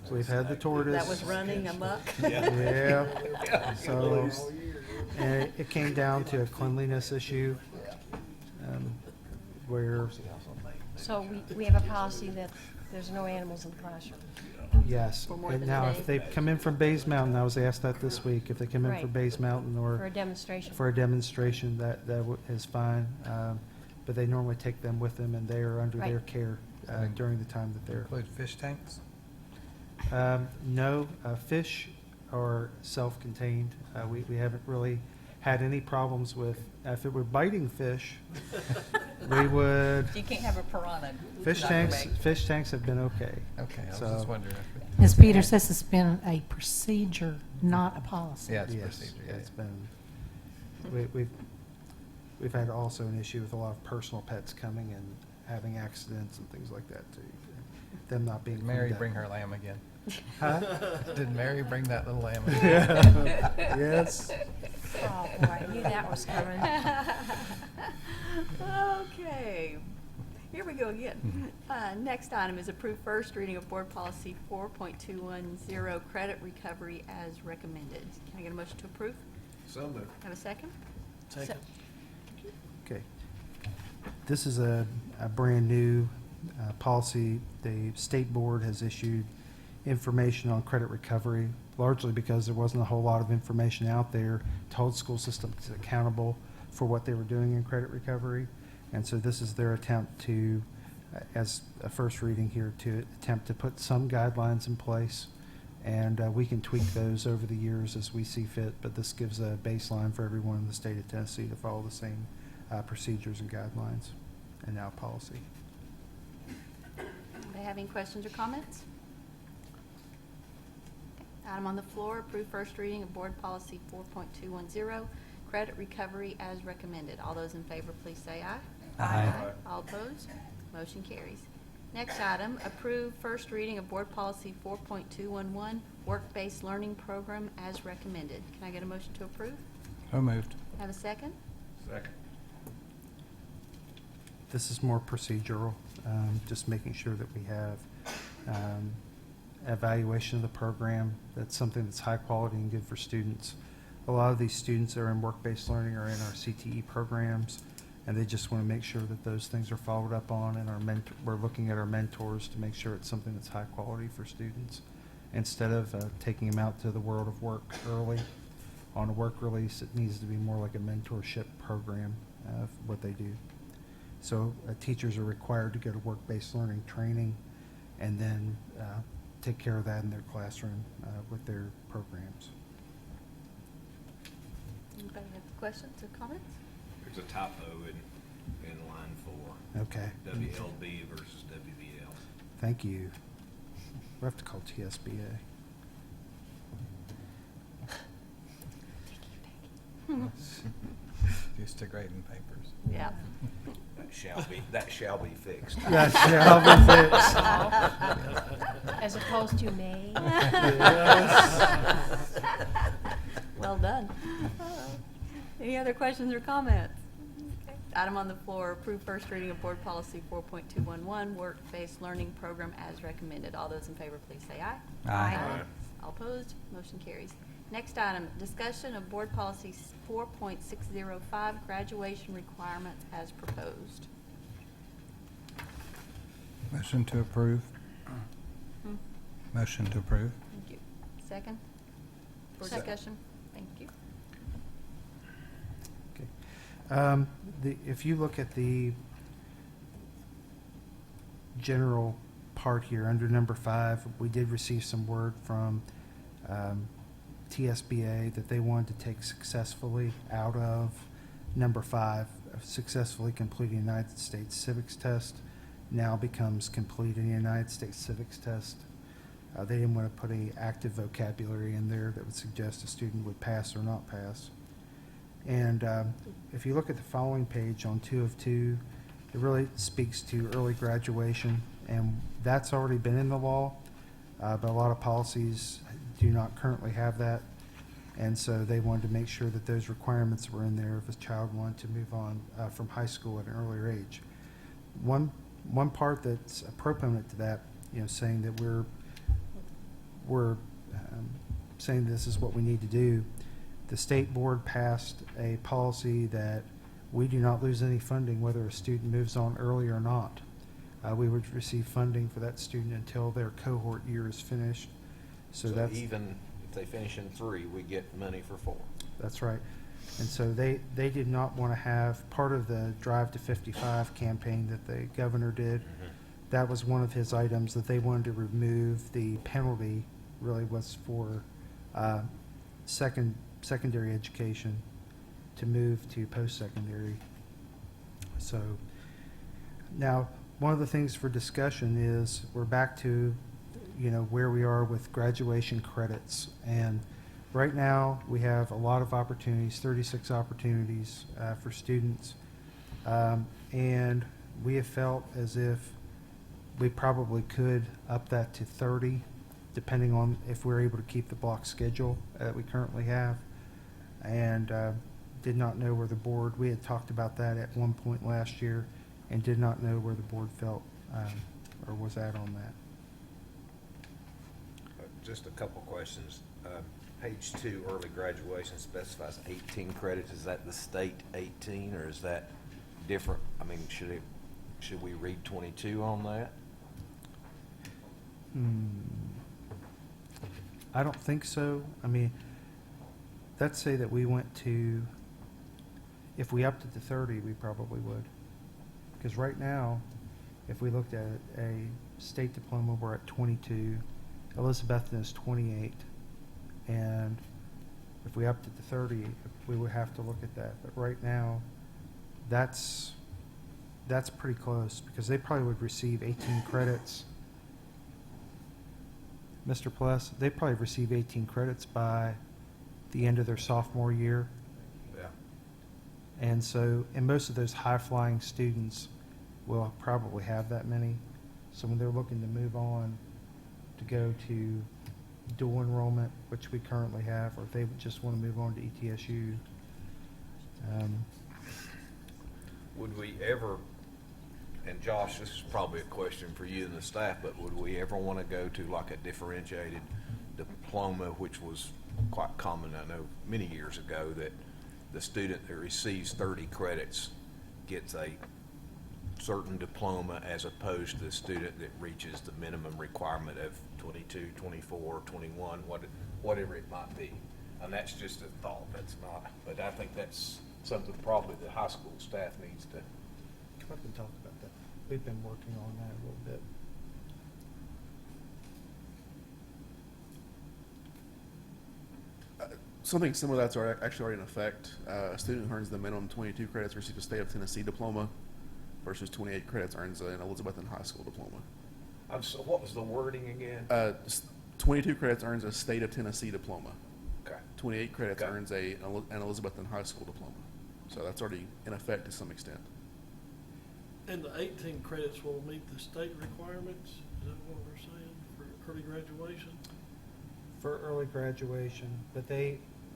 We've had the tortoise. That was running amok. Yeah. So, and it came down to a cleanliness issue, where, So we have a policy that there's no animals in the classroom. yes. For more And than now, a if day? they come in from Bays Mountain, I was asked that this week, if they come in from Right. Bays Mountain For or a demonstration. for a demonstration, that is fine. But they normally take them with them, and they are under their Right. care during the time that they're. Include fish tanks? No, fish are self-contained. We haven't really had any problems with, if it were biting fish, we would, You can't have a piranha. fish Dr. tanks, May. fish tanks have been okay. Okay, I was So- just wondering. if Ms. Peters, this has been a procedure, not a policy. Yeah, it's Yes, procedure. it's been, we've had also an issue with a lot of personal pets coming and having accidents and things like that too. Them not being Did Mary cleaned up. bring her lamb again? Huh? Did Mary bring that little lamb again? Yes. Oh, Oh, I knew that was coming. Okay, here we go again. Next item is approved first reading of Board Policy 4.210, credit recovery as recommended. Can I get a motion to approve? So moved. Have a second? Second. Okay. This is a brand-new policy. The State Board has issued information on credit recovery, largely because there wasn't a whole lot of information out there to hold school systems accountable for what they were doing in credit recovery. And so this is their attempt to, as a first reading here, to attempt to put some guidelines in place. And we can tweak those over the years as we see fit, but this gives a baseline for everyone in the state of Tennessee to follow the same procedures and guidelines and now policy. Anybody have any questions or comments? Okay. Item on the floor, approve first reading of Board Policy 4.210, credit recovery as recommended. All those in favor, please say aye. Aye. All opposed? Motion carries. Next item, approve first reading of Board Policy 4.211, work-based learning program as recommended. Can I get a motion to approve? So moved. Have a second? Second. This is more procedural, just making sure that we have evaluation of the program. That's something that's high quality and good for students. A lot of these students that are in work-based learning are in our CTE programs, and they just want to make sure that those things are followed up on, and we're looking at our mentors to make sure it's something that's high quality for students. Instead of taking them out to the world of work early on a work release, it needs to be more like a mentorship program of what they do. So teachers are required to go to work-based learning training and then take care of that in their classroom with their programs. Anybody have questions or comments? There's a typo in line 4. Okay. WLB versus WBL. Thank you. We'll have to call TSBA. Used to grading papers. Yeah. That shall be fixed. That shall be fixed. As opposed to may. Well done. Any other questions or comments? Okay. Item on the floor, approve first reading of Board Policy 4.211, work-based learning program as recommended. All those in favor, please say aye. Aye. All opposed? Motion carries. Next item, discussion of Board Policy 4.605, graduation requirements as proposed. Motion to approve. Hmm. Motion to approve. Thank you. Second? For Second. discussion? Thank you. Okay. If you look at the general part here, under number 5, we did receive some word from TSBA that they wanted to take successfully out of number 5, successfully completing the United States Civics Test now becomes completing the United States Civics Test. They didn't want to put any active vocabulary in there that would suggest a student would pass or not pass. And if you look at the following page on 2 of 2, it really speaks to early graduation, and that's already been in the law, but a lot of policies do not currently have that, and so they wanted to make sure that those requirements were in there if a child wanted to move on from high school at an earlier age. One part that's a proponent to that, saying that we're saying this is what we need to do. The state board passed a policy that we do not lose any funding whether a student moves on early or not. We would receive funding for that student until their cohort year is finished. So that's even if they finish in 3, we get money for 4. That's right. And so they did not want to have part of the Drive to 55 campaign that the governor did. That was one of his items that they wanted to remove. The penalty really was for secondary education to move to post-secondary. So now one of the things for discussion is we're back to where we are with graduation credits, and right now we have a lot of opportunities, 36 opportunities for students, and we have felt as if we probably could up that to 30 depending on if we're able to keep the block schedule that we currently have. And did not know where the board, we had talked about that at one point last year, and did not know where the board felt or was at on that. Just a couple questions. Page 2, early graduation specifies 18 credits. Is that the state 18, or is that different? I mean, should we read 22 on that? I don't think so. I mean, let's say that we went to, if we upped it to 30, we probably would. Because right now, if we looked at it, a state diploma, we're at 22. Elizabethton is 28. And if we upped it to 30, we would have to look at that. But right now, that's pretty close, because they probably would receive 18 credits. Mr. Pless, they probably receive 18 credits by the end of their sophomore year. Yeah. And so, and most of those high-flying students will probably have that many. So when they're looking to move on to go to dual enrollment, which we currently have, or if they would just want to move on to ETSU, Would we ever, and Josh, this is probably a question for you and the staff, but would we ever want to go to like a differentiated diploma, which was quite common, I know, many years ago, that the student that receives 30 credits gets a certain diploma as opposed to the student that reaches the minimum requirement of 22, 24, 21, whatever it might be. And that's just a thought, that's not, but I think that's something probably the high school staff needs to. come up and talk about that. We've been working on that a little bit. Something similar to that's actually already in effect. A student who earns the minimum 22 credits receives a state of Tennessee diploma versus 28 credits earns an Elizabethton high school diploma. So what was the wording again? 22 credits earns a state of Tennessee diploma. Okay. 28 credits Okay. earns an Elizabethton high school diploma. So that's already in effect to some extent. And the 18 credits will meet the state requirements? Is that what we're saying for early graduation? For early graduation, but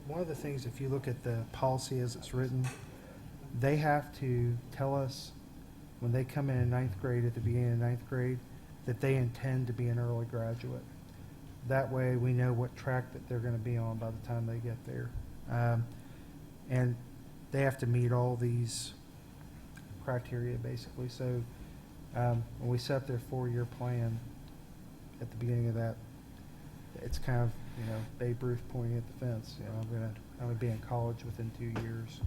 one of the things, if you look at the policy as it's written, they have to tell us when they come in ninth grade, at the beginning of ninth grade, that they intend to be an early graduate. That way we know what track that they're going to be on by the time they get there. And they have to meet all these criteria, basically. So when we set their 4-year plan at the beginning of that, it's kind of, Babe Ruth pointing at the fence. I'm gonna be in college within 2 years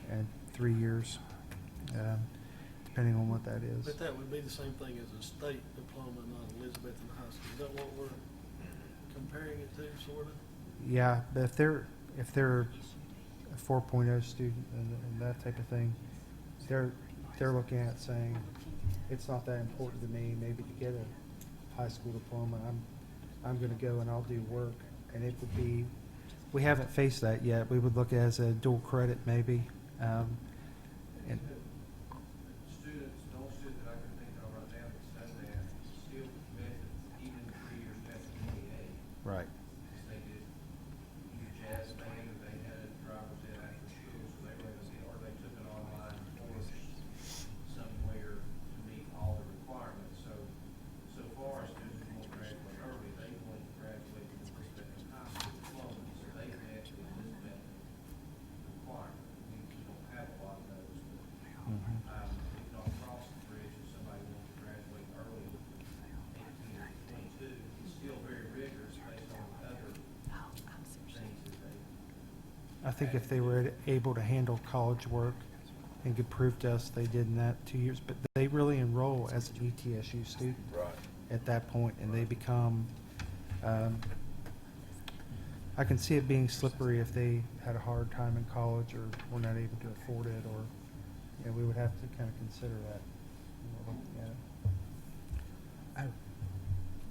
and 3 years, depending on what that is. But that would be the same thing as a state diploma, not Elizabethton High School. Is that what we're comparing it to, sort of? Yeah, but if they're a 4.0 student and that type of thing, they're looking at saying, it's not that important to me maybe to get a high school diploma. I'm going to go and I'll do work, and it would be, we haven't faced that yet. We would look at it as a dual credit maybe. And Students, no student that I can think of right now that's done that, still committed even 3 years past the EA. right. They did jazz band, and they had a driver's ed after school, so they were able to, or they took an online course somewhere to meet all the requirements. So far, students who won't graduate early, they won't graduate with Elizabethton High School diploma, so they met the Elizabethton requirement. We don't have a lot of those, but we can cross the bridge if somebody wants to graduate early, 18 or 22. It's still very rigorous based on other things that they. I think if they were able to handle college work and could prove to us they did in that 2 years, but they really enroll as an ETSU student Right. at that point, and they become, I can see it being slippery if they had a hard time in college or were not able to afford it, or, we would have to kind of consider that. when we're looking at it.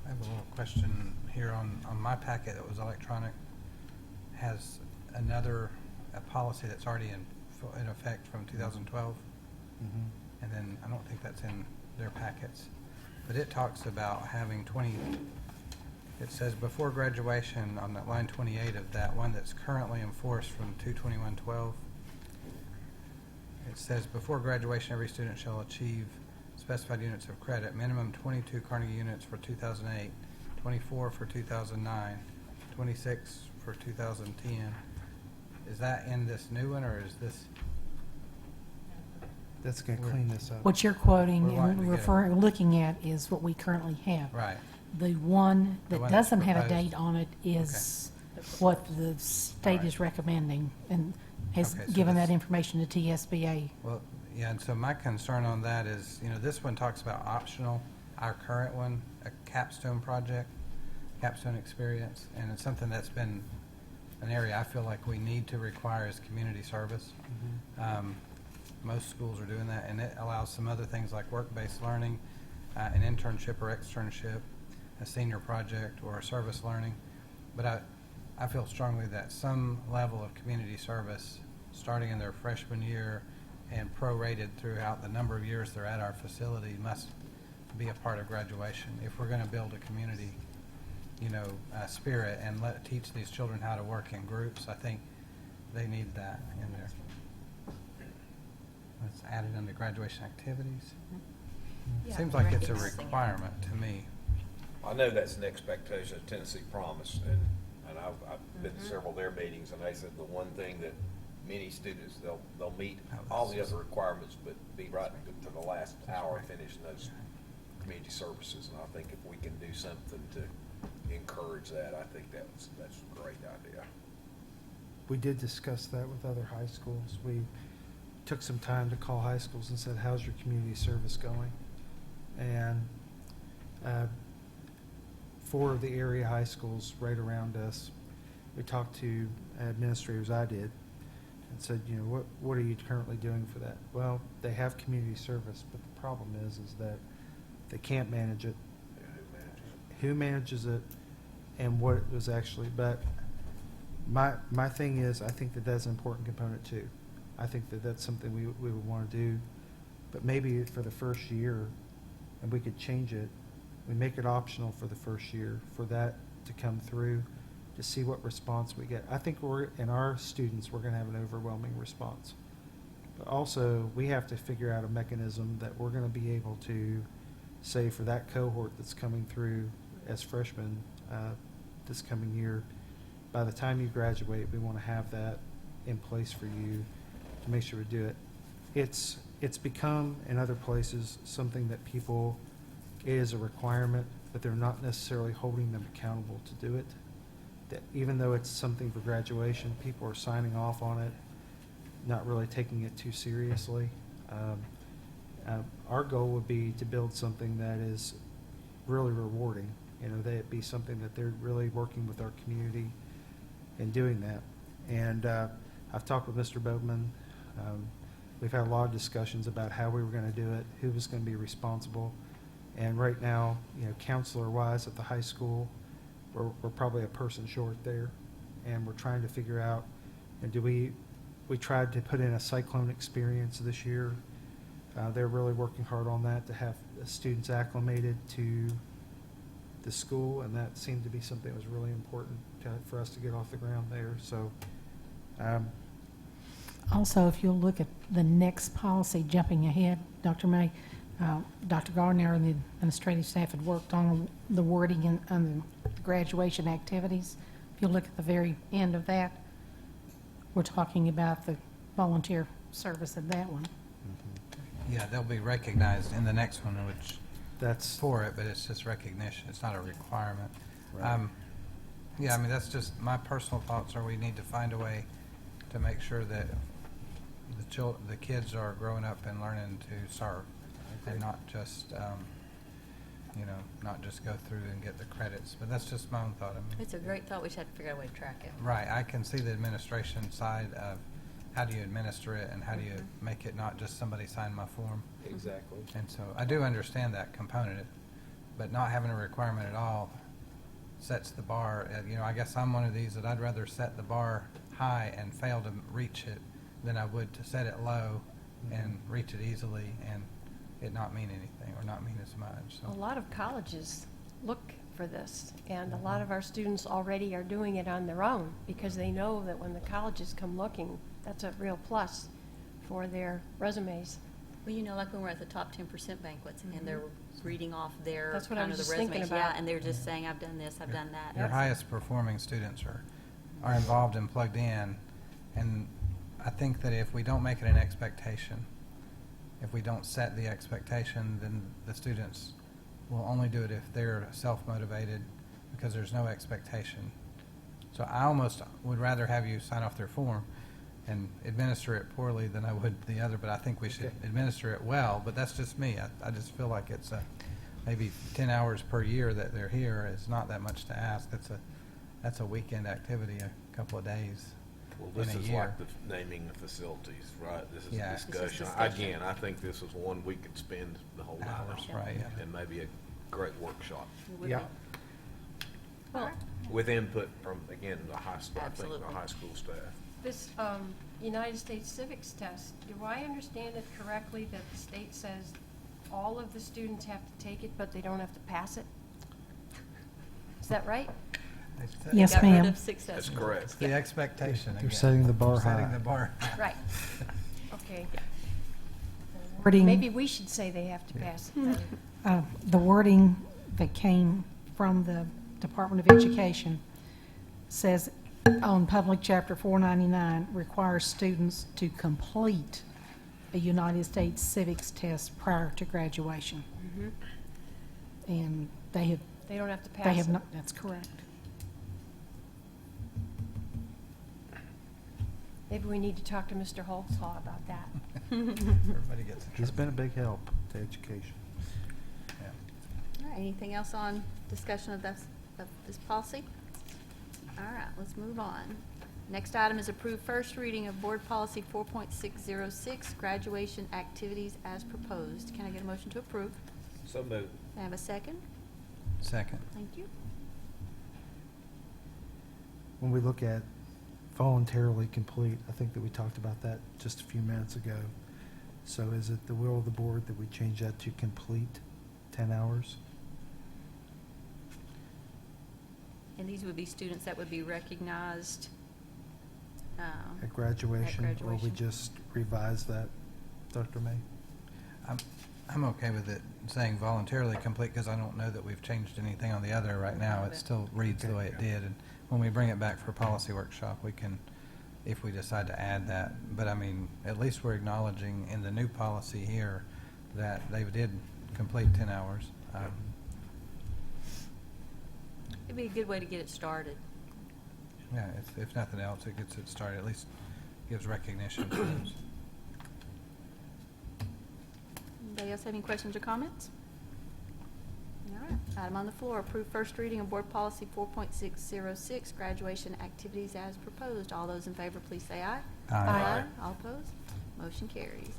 I have a little question here on my packet that was electronic. Has a policy that's already in effect from 2012. And then I don't think that's in their packets. But it talks about having 20, it says before graduation on that line 28 of that one that's currently enforced from 2/21/12, it says, before graduation, every student shall achieve specified units of credit, minimum 22 Carnegie units for 2008, 24 for 2009, 26 for 2010. Is that in this new one, or is this? That's going to clean this up. What you're quoting We're wanting and to get it. referring, looking at is what we currently have. Right. The one The that one that's doesn't have a proposed. date on it is what the state Right. is recommending and has Okay, so given this- that information to TSBA. Well, yeah, and so my concern on that is, this one talks about optional, our current one, a capstone project, capstone experience, and it's something that's been an area I feel like we need to require as community service. Most schools are doing that, and it allows some other things like work-based learning, an internship or externship, a senior project, or a service learning. But I feel strongly that some level of community service, starting in their freshman year and prorated throughout the number of years they're at our facility, must be a part of graduation. If we're going to build a community, spirit and teach these children how to work in groups, I think they need that in there. It's added under graduation activities. Yeah, Seems like it's a recognizing it. requirement to me. I know that's an expectation of Tennessee Promise, and I've been to several of their meetings, and they said the one thing that many students, they'll meet all the other requirements, but be right to the last hour finishing those community services. And I think if we can do something to encourage that, I think that's a great idea. We did discuss that with other high schools. We took some time to call high schools and said, how's your community service going? And 4 of the area high schools right around us, we talked to administrators, I did, and said, what are you currently doing for that? Well, they have community service, but the problem is that they can't manage it. Yeah, Who manages it, and what it was actually, but my thing is, I think that that's an important component too. I think that that's something we would want to do, but maybe for the first year, and we could change it, we make it optional for the first year for that to come through, to see what response we get. I think in our students, we're going to have an overwhelming response. But also, we have to figure out a mechanism that we're going to be able to say for that cohort that's coming through as freshmen this coming year, by the time you graduate, we want to have that in place for you to make sure we do it. It's become, in other places, something that people, it is a requirement, but they're not necessarily holding them accountable to do it. That even though it's something for graduation, people are signing off on it, not really taking it too seriously. Our goal would be to build something that is really rewarding. That it be something that they're really working with our community and doing that. And I've talked with Mr. Boatman. We've had a lot of discussions about how we were going to do it, who was going to be responsible. And right now, counselor-wise at the high school, we're probably a person short there. And we're trying to figure out, we tried to put in a cyclone experience this year. They're really working hard on that to have the students acclimated to the school, and that seemed to be something that was really important for us to get off the ground there. So, Also, if you'll look at the next policy, jumping ahead, Dr. May, Dr. Gardner and the administrative staff had worked on the wording on the graduation activities. If you look at the very end of that, we're talking about the volunteer service of that one. Yeah, they'll be recognized in the next one, which that's for it, but it's just recognition. It's not a requirement. Right. Yeah, that's just my personal thoughts are we need to find a way to make sure that the kids are growing up and learning to serve and not just, not just go through and get the credits. But that's just my own thought. It's a great thought. We just have to figure out a way to track it. Right. I can see the administration side of how do you administer it and how do you make it not just somebody sign my form. Exactly. And so I do understand that component, but not having a requirement at all sets the bar. I guess I'm one of these that I'd rather set the bar high and fail to reach it than I would to set it low and reach it easily and it not mean anything or not mean as much. A So lot of colleges look for this, and a lot of our students already are doing it on their own because they know that when the colleges come looking, that's a real plus for their resumes. Well, you know, like when we're at the top 10% banquets and they're reading off their That's what I kind of was the just thinking resumes, about. yeah, and they're just saying, I've done this, I've done that. Your highest performing students are involved and plugged in, and I think that if we don't make it an expectation, if we don't set the expectation, then the students will only do it if they're self-motivated because there's no expectation. So I almost would rather have you sign off their form and administer it poorly than I would the other, but I think we should Okay. administer it well, but that's just me. I just feel like it's maybe 10 hours per year that they're here is not that much to ask. That's a weekend activity, a couple of days Well, in this a is year. like the naming the facilities, right? This is Yeah. a This is discussion. discussion. Again, I think this is one we could spend the whole night Hours, on. right, yeah. And maybe a great workshop It would Yeah. be. Well, with input from, again, the high school, I think, Absolutely. the high school staff. This United States civics test, do I understand it correctly that the state says all of the students have to take it, but they don't have to pass it? Is that right? Yes, got rid ma'am. of success. That's correct. It's the expectation They're again. setting the bar Setting high. the bar. Right. Okay. Wording, Maybe we should say they have to pass it then. the wording that came from the Department of Education says on Public Chapter 499 requires students to complete a United States civics test prior to graduation. And they have, They don't have to pass they have it. not, that's correct. Maybe we need to talk to Mr. Holtzlaw about that. Everybody gets He's a been a big help to education. yeah. All right, anything else on discussion of this policy? All right, let's move on. Next item is approved first reading of Board Policy 4.606, graduation activities as proposed. Can I get a motion to approve? So moved. Can I have a second? Second. Thank you. When we look at voluntarily complete, I think that we talked about that just a few minutes ago. So is it the will of the board that we change that to complete 10 hours? And these would be students that would be recognized. At graduation? Or we graduation. just revise that, Dr. May? I'm okay with it saying voluntarily complete because I don't know that we've changed anything on the other right now. It still reads the Okay. way it did. And when we bring it back for policy workshop, we can, if we decide to add that. But I mean, at least we're acknowledging in the new policy here that they did complete 10 hours. It'd be a good way to get it started. Yeah, if nothing else, it gets it started, at least gives recognition to those. Anybody else have any questions or comments? All right, item on the floor, approve first reading of Board Policy 4.606, graduation activities as proposed. All those in favor, please say aye. Aye. All opposed? Motion carries.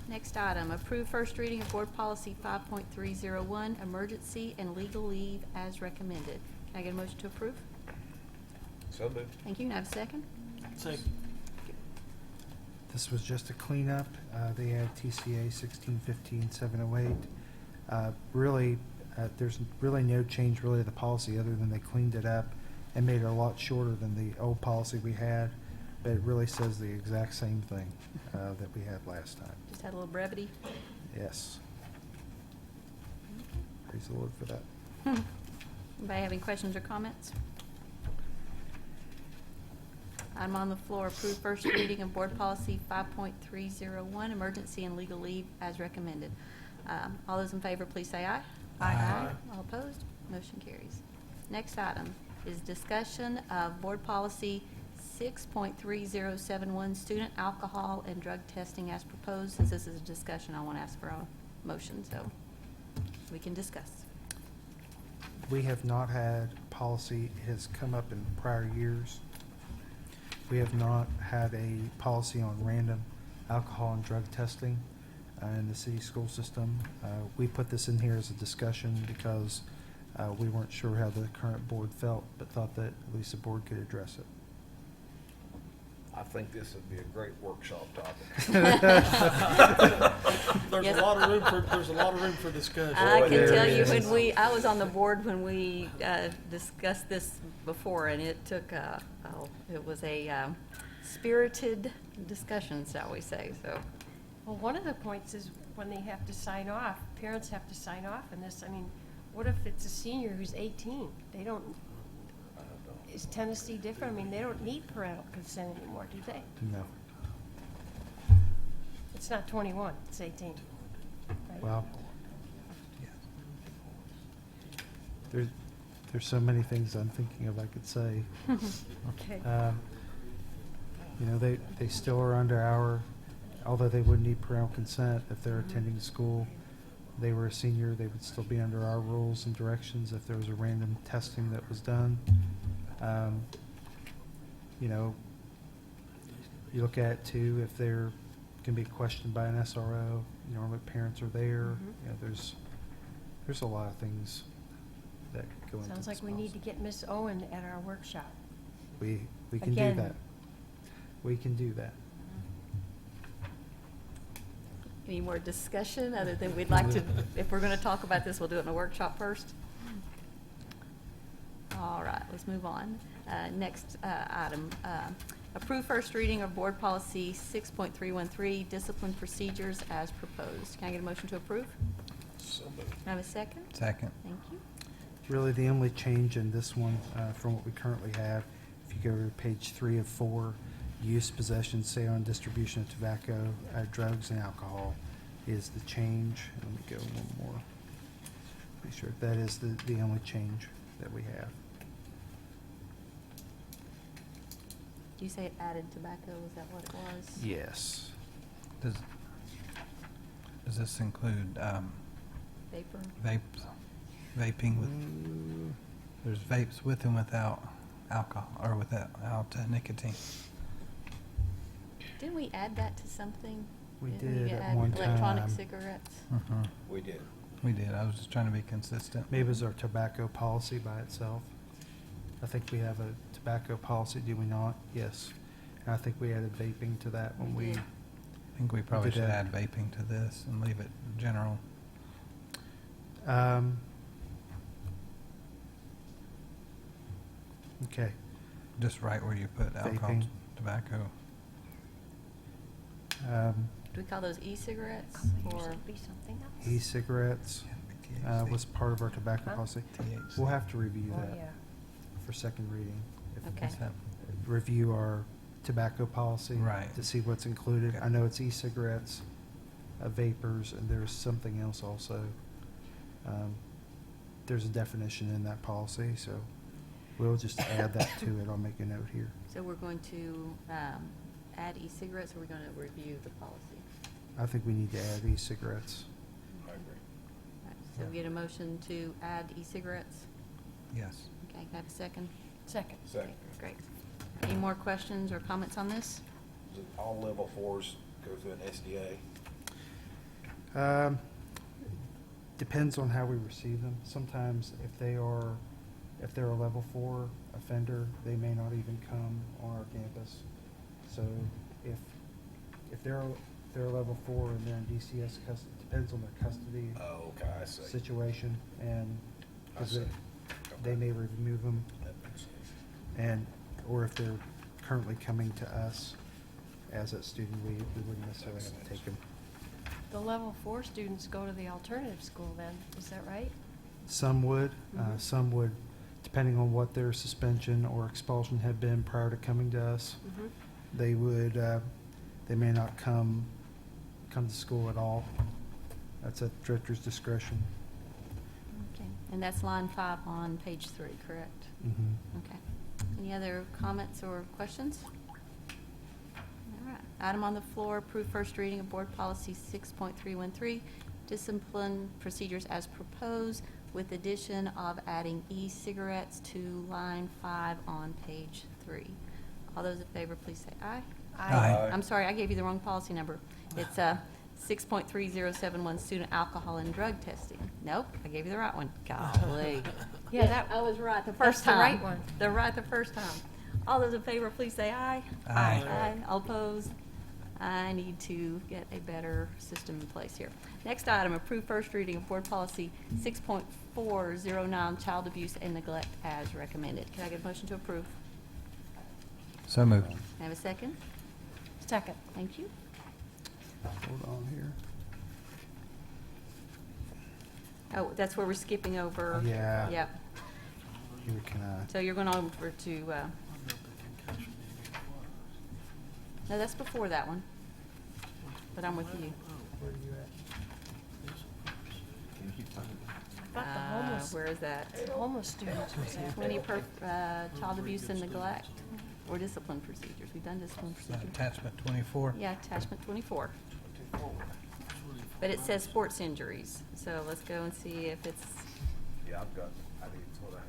Next item, approve first reading of Board Policy 5.301, emergency and legal leave as recommended. Can I get a motion to approve? So moved. Thank you. Can I have a second? Second. This was just a cleanup. They had TCA 1615-708. Really, there's really no change really to the policy other than they cleaned it up and made it a lot shorter than the old policy we had. But it really says the exact same thing that we had last time. Just had a little brevity. Yes. Praise the Lord for that. Anybody have any questions or comments? Item on the floor, approve first reading of Board Policy 5.301, emergency and legal leave as recommended. All those in favor, please say aye. Aye. All opposed? Motion carries. Next item is discussion of Board Policy 6.3071, student alcohol and drug testing as proposed. Since this is a discussion, I want to ask for a motion, so we can discuss. We have not had policy, it has come up in prior years. We have not had a policy on random alcohol and drug testing in the city school system. We put this in here as a discussion because we weren't sure how the current board felt, but thought that at least the board could address it. I think this would be a great workshop topic. There's Yes. a lot of room for discussion. I Boy, can there tell it you, is. I was on the board when we discussed this before, and it took, it was a spirited discussions, shall we say, so. Well, one of the points is when they have to sign off, parents have to sign off in this. I mean, what if it's a senior who's 18? They don't, is Tennessee different? I mean, they don't need parental consent anymore, do they? No. It's not 21, it's 18. Right? Well, there's so many things I'm thinking of I could say. Okay. You know, they still are under our, although they would need parental consent if they're attending school. They were a senior, they would still be under our rules and directions if there was a random testing that was done. You know, you look at too, if they're can be questioned by an SRO, you know, if parents are there. You know, there's a lot of things that go into Sounds this like we need to policy. get Miss Owen at our workshop. We can Again. do that. We can do that. Any more discussion other than we'd like to, if we're going to talk about this, we'll do it in a workshop first? All right, let's move on. Next item, approve first reading of Board Policy 6.313, Discipline Procedures as proposed. Can I get a motion to approve? So moved. Can I have a second? Second. Thank you. Really, the only change in this one from what we currently have, if you go to page 3 of 4, use, possession, sale, and distribution of tobacco, drugs, and alcohol is the change. Let me go one more. Make sure that is the only change that we have. Did you say it added tobacco? Was that what it was? Yes. Does this include Vapor? vaping with, there's vapes with and without alcohol, or without nicotine? Didn't we add that to something? We Didn't did at add one electronic time. cigarettes? Mhm. We did. We did, I was just trying to be consistent. Maybe it was our tobacco policy by itself. I think we have a tobacco policy, do we not? Yes. And I think we added vaping to that when we, did. I think we probably did should that. add vaping to this and leave it general. Okay. Just right where you put alcohol, Vaping. tobacco. Do we call those e-cigarettes or? Usually be something else. E-cigarettes was part of our tobacco Huh? policy. THC. We'll have to review Oh, that yeah. for second reading. If- Okay. What's that? Review our tobacco policy. Right. To see what's included. Okay. I know it's e-cigarettes, vapors, and there's something else also. There's a definition in that policy, so we'll just add that to it. I'll make a note here. So we're going to add e-cigarettes, or we're going to review the policy? I think we need to add e-cigarettes. I agree. Right, so we get a motion to add e-cigarettes? Yes. Okay, can I have a second? Second. Second. Okay, great. Any more questions or comments on this? Does it all level 4s go through an SDA? Depends on how we receive them. Sometimes if they're a level 4 offender, they may not even come on our campus. So if they're a level 4 and they're in DCS custody, depends on their custody Oh, okay, I see. situation, and I because see. they may remove them, That makes sense. and or if they're currently coming to us as a student, we wouldn't necessarily Makes have to sense. take them. The level 4 students go to the alternative school then, is that right? Some would, Mhm. some would, depending on what their suspension or expulsion had been prior to coming to us. Mm-hmm. They would, they may not come to school at all. That's at director's discretion. Okay, and that's line 5 on page 3, correct? Mhm. Okay. Any other comments or questions? All right. Item on the floor, approve first reading of Board Policy 6.313, discipline procedures as proposed, with addition of adding e-cigarettes to line 5 on page 3. All those in favor, please say aye. Aye. I'm sorry, I gave you the wrong policy number. It's 6.3071, student alcohol and drug testing. Nope, I gave you the right one. Golly. Yeah, that, I was right the that's first the time. right one. They're right the first time. All those in favor, please say aye. Aye. Aye. All opposed? I need to get a better system in place here. Next item, approve first reading of Board Policy 6.409, child abuse and neglect as recommended. Can I get a motion to approve? So moved. Can I have a second? Second. Thank you. Hold on here. Oh, that's where we're skipping over. Yeah. Yep. Here, can I? So you're going over to, no, that's before that one. But I'm with you. I thought the homeless, Where is that? the homeless students was after. 20 per, child abuse and neglect, or discipline procedures. We've done discipline procedures. Attachment 24. Yeah, attachment 24. But it says sports injuries, so let's go and see if it's, Yeah, I think it's what I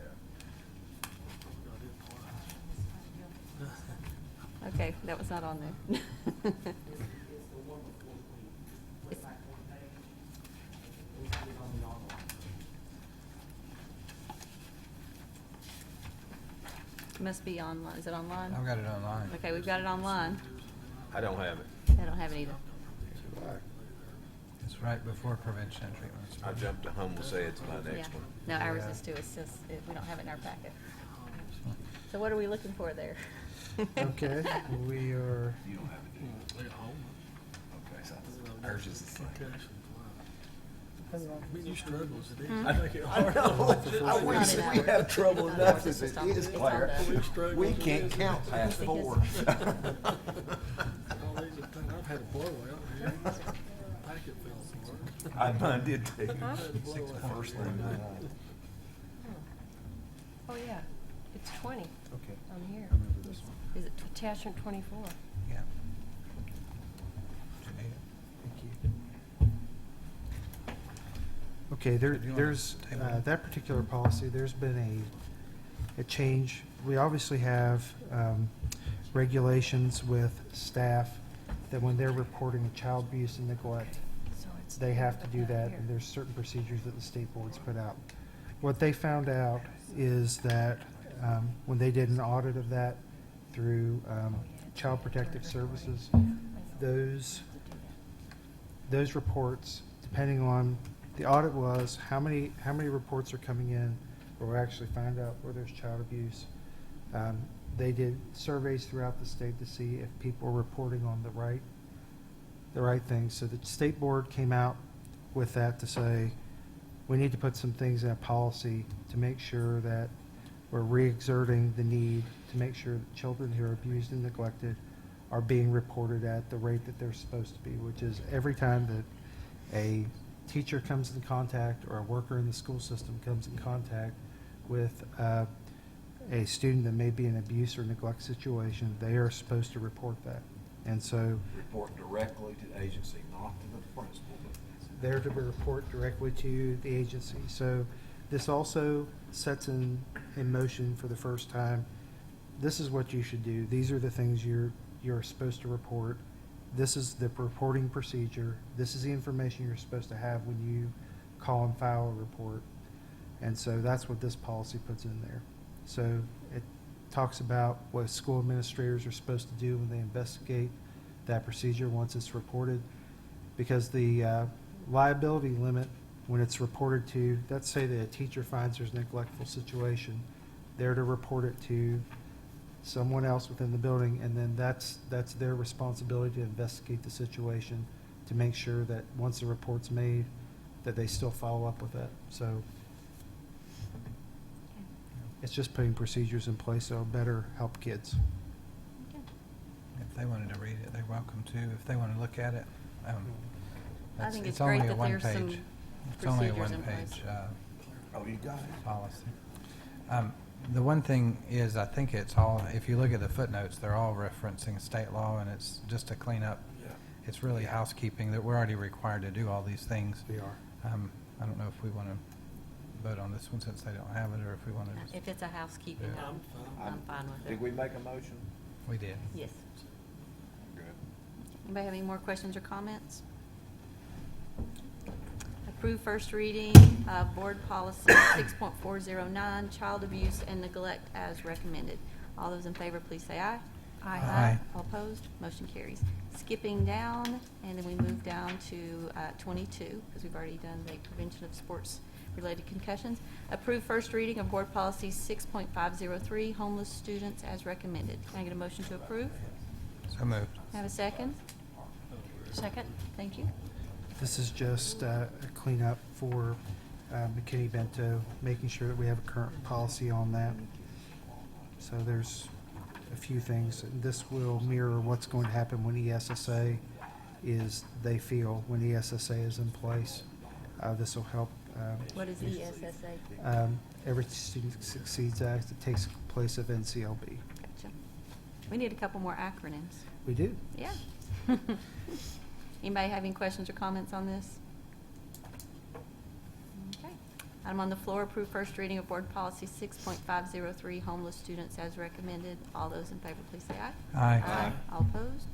have. okay, that was not on there. It must be online. Is it online? I've got it online. Okay, we've got it online. I don't have it. I don't have it either. It's right before prevention and treatment. I jumped to home to say it's my Yeah. next one. No, ours is too. It's just, we don't have it in our packet. So what are we looking for there? Okay, we are, You don't have it, do you? Okay, so ours is the same. I mean, you struggle as it is. Hmm? You make it hard. It's not in ours. trouble enough It's as just it on- is, it's on Claire. the- We struggle We as it can't is. count past think four. All these are things, I've had a blowout here. Packet fell apart. Mine did too. Huh? I had a blowout. First thing. Oh, yeah, it's 20 okay. on here. I remember this one. Is it attachment 24? Yeah. Do you need it? Thank you. Okay, Do you wanna there's, table it? that particular policy, there's been a change. We obviously have regulations with staff that when they're reporting a child abuse and neglect, So it's they have to do not that, here. and there's certain procedures that the state boards put out. What they found out is that when they did an audit of that through Child Protective Services, those reports, depending on, the audit was how many reports are coming in where we actually find out where there's child abuse. They did surveys throughout the state to see if people were reporting on the right things. So the state board came out with that to say, we need to put some things in a policy to make sure that we're re-exerting the need to make sure that children who are abused and neglected are being reported at the rate that they're supposed to be, which is every time that a teacher comes in contact or a worker in the school system comes in contact with a student that may be in an abuse or neglect situation, they are supposed to report that. And so Report directly to the agency, not to the principal. they're to report directly to the agency. So this also sets in motion for the first time, this is what you should do. These are the things you're supposed to report. This is the reporting procedure. This is the information you're supposed to have when you call and file a report. And so that's what this policy puts in there. So it talks about what school administrators are supposed to do when they investigate that procedure once it's reported. Because the liability limit, when it's reported to, let's say that a teacher finds there's a neglectful situation, they're to report it to someone else within the building, and then that's their responsibility to investigate the situation to make sure that once the report's made, that they still follow up with that. So it's just putting procedures in place that'll better help kids. If they wanted to read it, they're welcome to. If they want to look at it, I think it's only great a that there's some one-page. It's only a procedures in place. one-page Oh, you got it. policy. The one thing is, I think it's all, if you look at the footnotes, they're all referencing state law, and it's just to clean up. Yeah. It's really housekeeping, that we're already required to do all these things. We are. I don't know if we want to vote on this one since they don't have it, or if we want to just, If it's a housekeeping, Yeah. I'm fine with Did it. we make a motion? we did. Yes. Good. Anybody have any more questions or comments? Approve first reading of Board Policy 6.409, Child Abuse and Neglect as recommended. All those in favor, please say aye. Aye. All opposed, motion carries. Skipping down, and then we move down to 22, because we've already done the prevention of sports-related concussions. Approve first reading of Board Policy 6.503, Homeless Students as recommended. Can I get a motion to approve? So moved. Have a second? Second? Thank you. This is just a cleanup for McKinney-Bento, making sure that we have a current policy on that. So there's a few things. This will mirror what's going to happen when ESSA is, they feel, when ESSA is in place. This will help. What is ESSA? Every Student Succeeds Act, it takes place of NCLB. Gotcha. We need a couple more acronyms. We do. Yeah. Anybody have any questions or comments on this? Okay. Item on the floor, approve first reading of Board Policy 6.503, homeless students as recommended. All those in favor, please say aye. Aye. All opposed?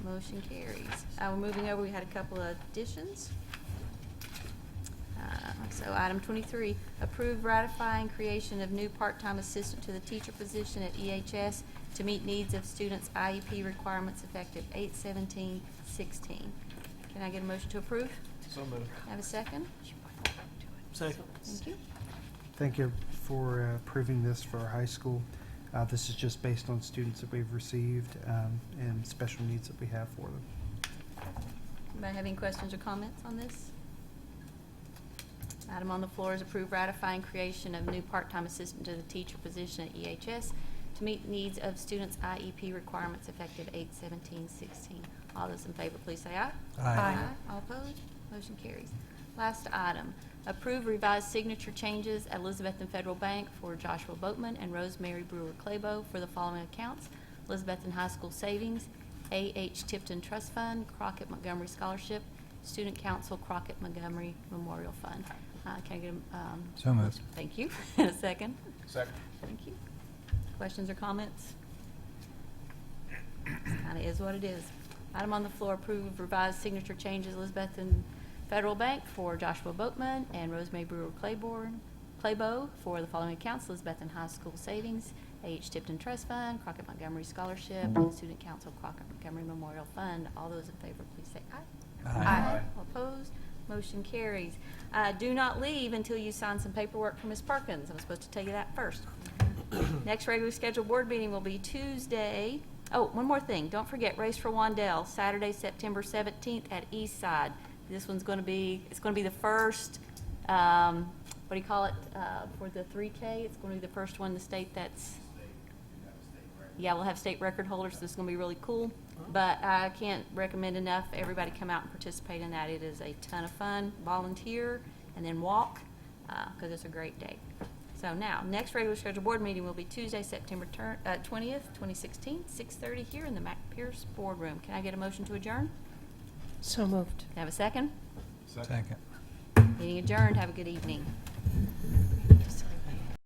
Motion carries. We're moving over, we had a couple of additions. So item 23, approve ratifying creation of new part-time assistant to the teacher position at EHS to meet needs of students' IEP requirements effective 8/17/16. Can I get a motion to approve? So moved. Have a second? Second. Thank you. Thank you for approving this for our high school. This is just based on students that we've received and special needs that we have for them. Anybody have any questions or comments on this? Item on the floor is approve ratifying creation of new part-time assistant to the teacher position at EHS to meet the needs of students' IEP requirements effective 8/17/16. All those in favor, please say aye. Aye. All opposed? Motion carries. Last item, approve revised signature changes at Elizabethton Federal Bank for Joshua Boatman and Rosemary Brewer-Clabo for the following accounts: Elizabethton High School Savings, A.H. Tipton Trust Fund, Crockett Montgomery Scholarship, Student Council Crockett Montgomery Memorial Fund. Can I get a So moved. Thank you. And a second? Second. Thank you. Questions or comments? Kind of is what it is. Item on the floor, approve of revised signature changes, Elizabethton Federal Bank for Joshua Boatman and Rosemary Brewer-Clabo for the following accounts: Elizabethton High School Savings, A.H. Tipton Trust Fund, Crockett Montgomery Scholarship, and Student Council Crockett Montgomery Memorial Fund. All those in favor, please say aye. Aye. All opposed? Motion carries. Do not leave until you sign some paperwork from Ms. Perkins. I'm supposed to tell you that first. Next regularly scheduled board meeting will be Tuesday. Oh, one more thing. Don't forget, Race for Wandell, Saturday, September 17th at East Side. This one's going to be, it's going to be the first, what do you call it, for the 3K? It's going to be the first one in the state that's, yeah, we'll have state record holders. So this is going to be really cool. But I can't recommend enough everybody come out and participate in that. It is a ton of fun. Volunteer and then walk because it's a great day. So now, next regular scheduled board meeting will be Tuesday, September 20th, 2016, 6:30 here in the Mac Pierce Boardroom. Can I get a motion to adjourn? So moved. Can I have a second? Second. Meeting adjourned. Have a good evening.